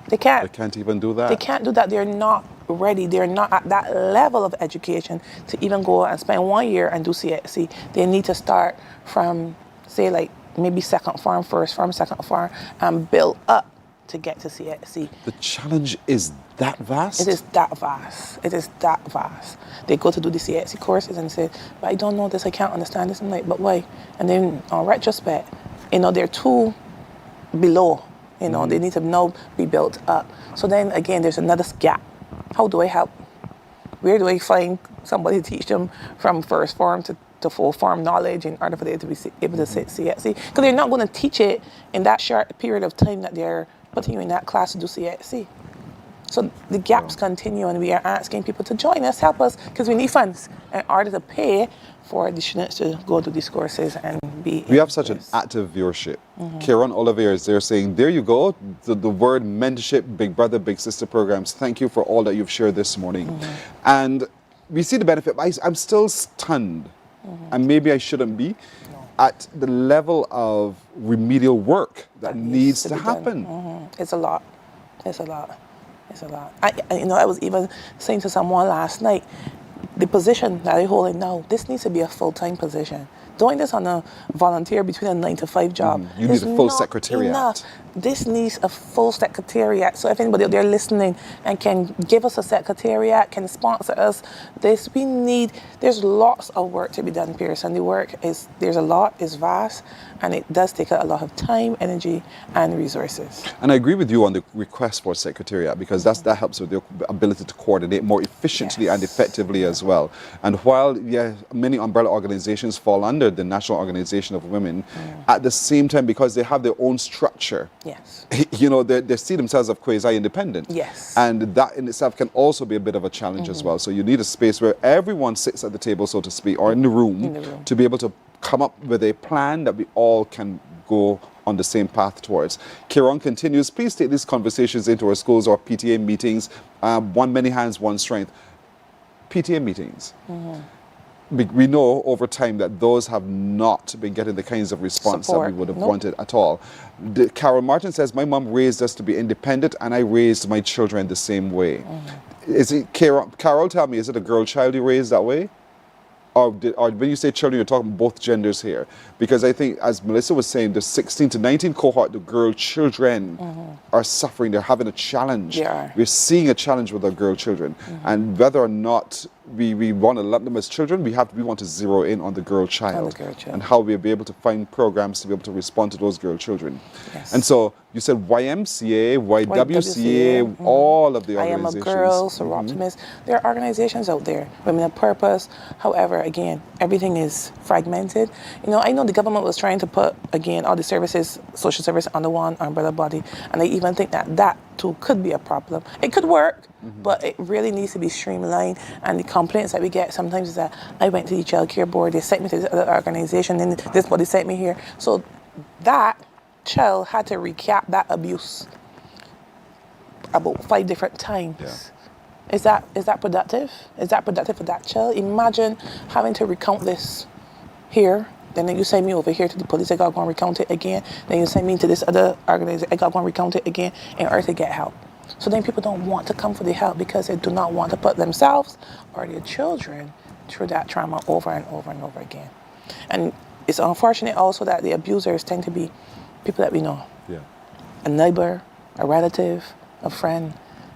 S15: They can't.
S2: They can't even do that.
S15: They can't do that. They're not ready. They're not at that level of education to even go and spend 1 year and do CXC. They need to start from, say, like maybe second farm, first farm, second farm, and build up to get to CXC.
S2: The challenge is that vast?
S15: It is that vast. It is that vast. They go to do the CXC courses and say, but I don't know this, I can't understand this. I'm like, but why? And then on retrospect, they're too below. They need to now be built up. So then again, there's another gap. How do I help? Where do I find somebody to teach them from first form to full form knowledge in order for them to be able to sit CXC? Because they're not going to teach it in that short period of time that they're putting you in that class to do CXC. So the gaps continue, and we are asking people to join us, help us, because we need funds in order to pay for the students to go to these courses and be.
S2: We have such an active viewership. Kieran Oliver is there saying, there you go, the word mentorship, big brother, big sister programs. Thank you for all that you've shared this morning. And we see the benefit, but I'm still stunned, and maybe I shouldn't be, at the level of remedial work that needs to happen.
S15: It's a lot. It's a lot. It's a lot. I was even saying to someone last night, the position that I hold now, this needs to be a full-time position. doing this on a volunteer between a 9 to 5 job.
S2: You need a full secretariat.
S15: Enough. This needs a full secretariat. So if anybody out there listening and can give us a secretariat, can sponsor us, there's lots of work to be done, Pearson. There's a lot, it's vast, and it does take a lot of time, energy, and resources.
S2: And I agree with you on the request for secretariat, because that helps with the ability to coordinate more efficiently and effectively as well. And while many umbrella organizations fall under the National Organization of Women, at the same time, because they have their own structure,
S15: yes,
S2: they see themselves as quasi-independent.
S15: Yes.
S2: And that in itself can also be a bit of a challenge as well. So you need a space where everyone sits at the table, so to speak, or in the room, to be able to come up with a plan that we all can go on the same path towards. Kieran continues, please take these conversations into our schools or PTA meetings. One many hands, one strength. PTA meetings. We know over time that those have not been getting the kinds of response that we would have wanted at all. Carol Martin says, my mom raised us to be independent, and I raised my children the same way. Is it, Carol, tell me, is it a girl child you raised that way? Or when you say children, you're talking both genders here? Because I think, as Melissa was saying, the 16 to 19 cohort, the girl children are suffering. They're having a challenge. We're seeing a challenge with our girl children. And whether or not we want to let them as children, we want to zero in on the girl child. And how we'll be able to find programs to be able to respond to those girl children.
S15: Yes.
S2: And so you said YMCA, YWCA, all of the organizations.
S15: I Am a Girl, Sir Optimist. There are organizations out there, Women of Purpose. However, again, everything is fragmented. I know the government was trying to put, again, all the services, social service under one umbrella body, and I even think that too could be a problem. It could work, but it really needs to be streamlined. And the complaints that we get sometimes is that I went to the child care board, they sent me to this other organization, and this body sent me here. So that child had to recap that abuse about 5 different times. Is that productive? Is that productive for that child? Imagine having to recount this here, then you send me over here to the police, I gotta go and recount it again. Then you send me to this other organization, I gotta go and recount it again in order to get help. So then people don't want to come for the help because they do not want to put themselves or their children through that trauma over and over and over again. And it's unfortunate also that the abusers tend to be people that we know. A neighbor, a relative, a friend.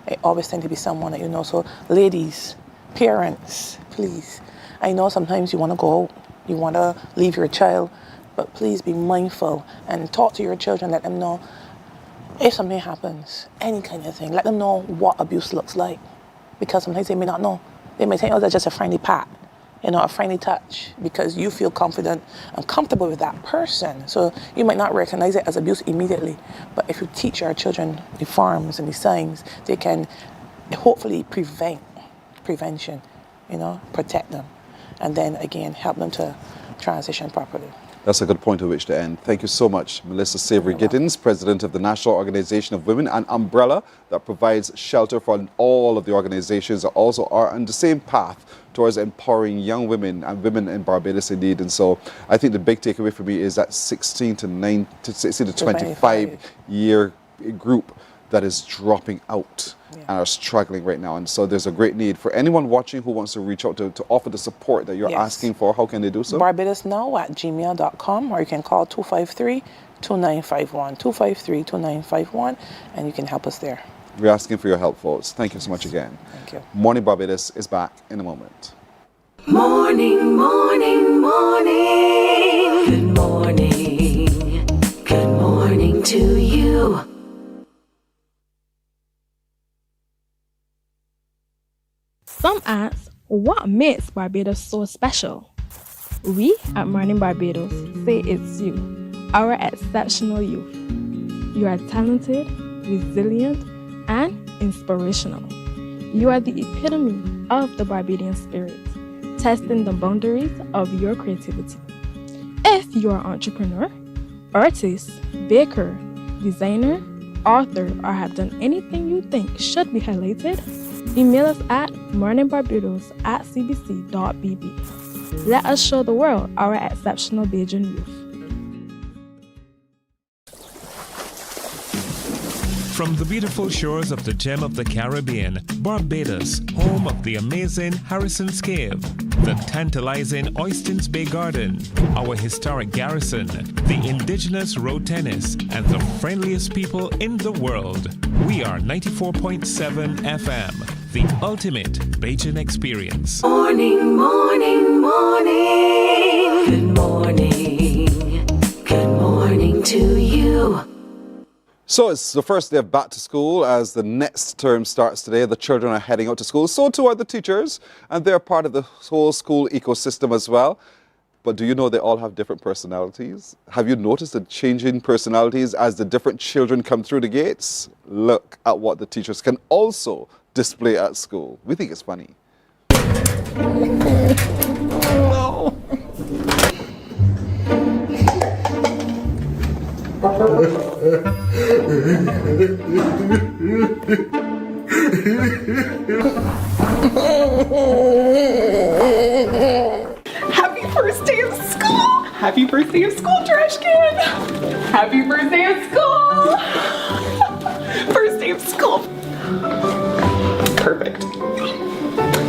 S15: They always tend to be someone that you know. So ladies, parents, please. I know sometimes you want to go out, you want to leave your child, but please be mindful and talk to your children, let them know if something happens, any kind of thing, let them know what abuse looks like. Because sometimes they may not know. They may think, oh, that's just a friendly pat, a friendly touch, because you feel confident and comfortable with that person. So you might not recognize it as abuse immediately. But if you teach our children the forms and the signs, they can hopefully prevention, protect them. And then again, help them to transition properly.
S2: That's a good point at which to end. Thank you so much, Melissa Savory-Giddens, President of the National Organization of Women, an umbrella that provides shelter for all of the organizations that also are on the same path towards empowering young women and women in Barbados indeed. And so I think the big takeaway for me is that 16 to 25-year group that is dropping out and are struggling right now. And so there's a great need for anyone watching who wants to reach out to offer the support that you're asking for. How can they do so?
S15: BarbadosNow@gmail.com, or you can call 253-2951, 253-2951, and you can help us there.
S2: We're asking for your help, folks. Thank you so much again.
S15: Thank you.
S2: Morning Barbados is back in a moment.
S1: Morning, morning, morning. Good morning. Good morning to you.
S14: Some ask, what makes Barbados so special? We at Mornin Barbados say it's you, our exceptional youth. You are talented, resilient, and inspirational. You are the epitome of the Barbadian spirit, testing the boundaries of your creativity. If you are an entrepreneur, artist, baker, designer, author, or have done anything you think should be highlighted, email us at morninbarbados@cbc.bb. Let us show the world our exceptional Bajan youth.
S23: From the beautiful shores of the gem of the Caribbean, Barbados, home of the amazing Harrison Scave, the tantalizing Oystins Bay Garden, our historic garrison, the indigenous road tennis, and the friendliest people in the world. We are 94.7 FM, the ultimate Bajan experience.
S1: Morning, morning, morning. Good morning. Good morning to you.
S2: So it's the first day of back to school as the next term starts today. The children are heading out to school. So too are the teachers, and they're part of the whole school ecosystem as well. But do you know they all have different personalities? Have you noticed the changing personalities as the different children come through the gates? Look at what the teachers can also display at school. We think it's funny.
S1: No.
S17: Happy first day of school! Happy first day of school, trash can! Happy first day of school! First day of school! Perfect.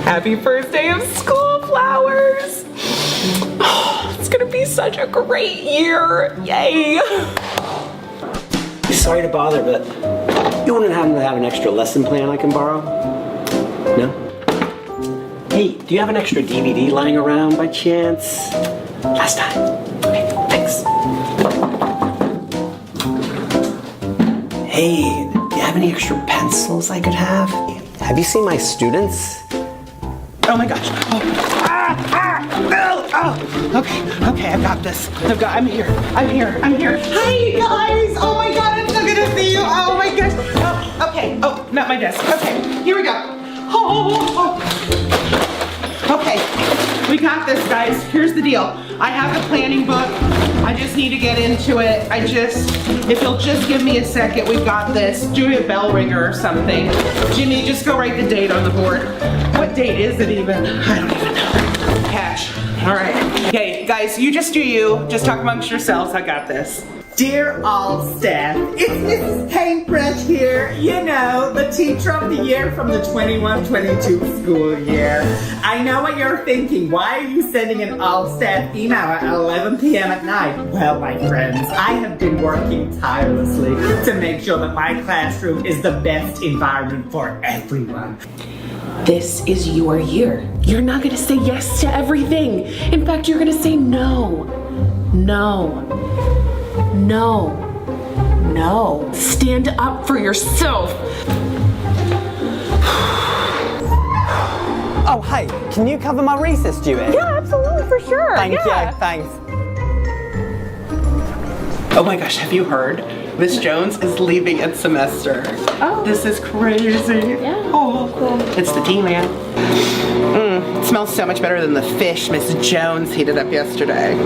S17: Happy first day of school, flowers! Oh, it's gonna be such a great year! Yay!
S18: Sorry to bother, but you wouldn't happen to have an extra lesson plan I can borrow? No? Hey, do you have an extra DVD lying around by chance? Last time. Okay, thanks. Hey, do you have any extra pencils I could have? Have you seen my students?
S17: Oh my gosh. Okay, I've got this. I'm here. Hi, guys. Oh my God, I'm so good to see you. Oh my gosh. Oh, okay. Oh, not my desk. Okay, here we go. Okay, we got this, guys. Here's the deal. I have the planning book. I just need to get into it. If you'll just give me a second, we've got this. Do a bell ringer or something. Jimmy, just go write the date on the board. What date is it even? I don't even know. Cash. All right. Okay, guys, you just do you. Just talk amongst yourselves. I got this.
S19: Dear all staff, it's Mrs. Paintbrush here, you know, the teacher of the year from the 21-22 school year. I know what you're thinking. Why are you sending an all-staff email at 11 p.m. at night? Well, my friends, I have been working tirelessly to make sure that my classroom is the best environment for everyone.
S17: This is your year. You're not gonna say yes to everything. In fact, you're gonna say no. No. No. No. Stand up for yourself.
S18: Oh, hi. Can you cover my recess duet?
S17: Yeah, absolutely, for sure.
S18: Thank you. Thanks.
S17: Oh my gosh, have you heard? Miss Jones is leaving at semester. Oh. This is crazy. Yeah. Oh, cool. It's the tea, man. It smells so much better than the fish Miss Jones heated up yesterday.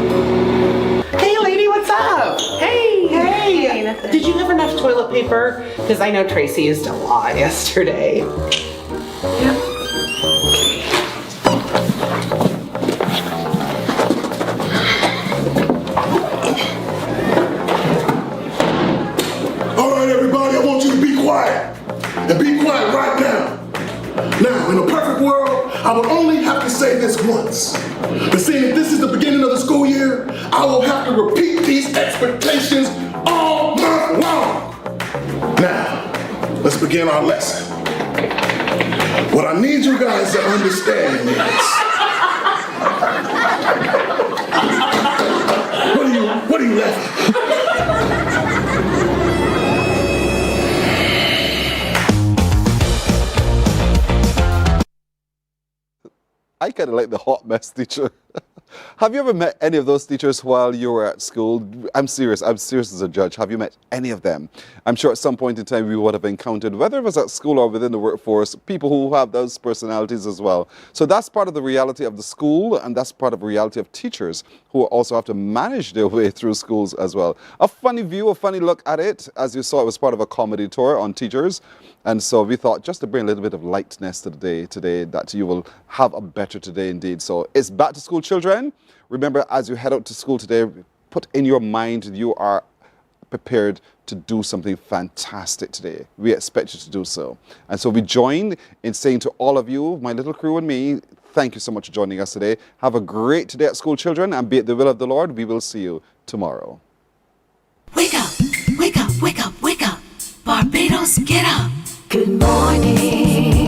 S17: Hey, lady, what's up? Hey. Did you have enough toilet paper? Because I know Tracy used a lot yesterday. Yep.
S20: All right, everybody, I want you to be quiet. And be quiet right now. Now, in a perfect world, I would only have to say this once. But seeing that this is the beginning of the school year, I will have to repeat these expectations all month long. Now, let's begin our lesson. What I need you guys to understand is... What are you laughing?
S2: I kind of like the hot mess teacher. Have you ever met any of those teachers while you were at school? I'm serious as a judge. Have you met any of them? I'm sure at some point in time we would have encountered, whether it was at school or within the workforce, people who have those personalities as well. So that's part of the reality of the school, and that's part of the reality of teachers who also have to manage their way through schools as well. A funny view, a funny look at it. As you saw, it was part of a comedy tour on teachers. And so we thought just to bring a little bit of lightness to the day today, that you will have a better today indeed. So it's back to school, children. Remember, as you head out to school today, put in your mind you are prepared to do something fantastic today. We expect you to do so. And so we join in saying to all of you, my little crew and me, thank you so much for joining us today. Have a great day at school, children, and be it the will of the Lord, we will see you tomorrow.
S1: Wake up, wake up, wake up, wake up. Barbados, get up. Good morning.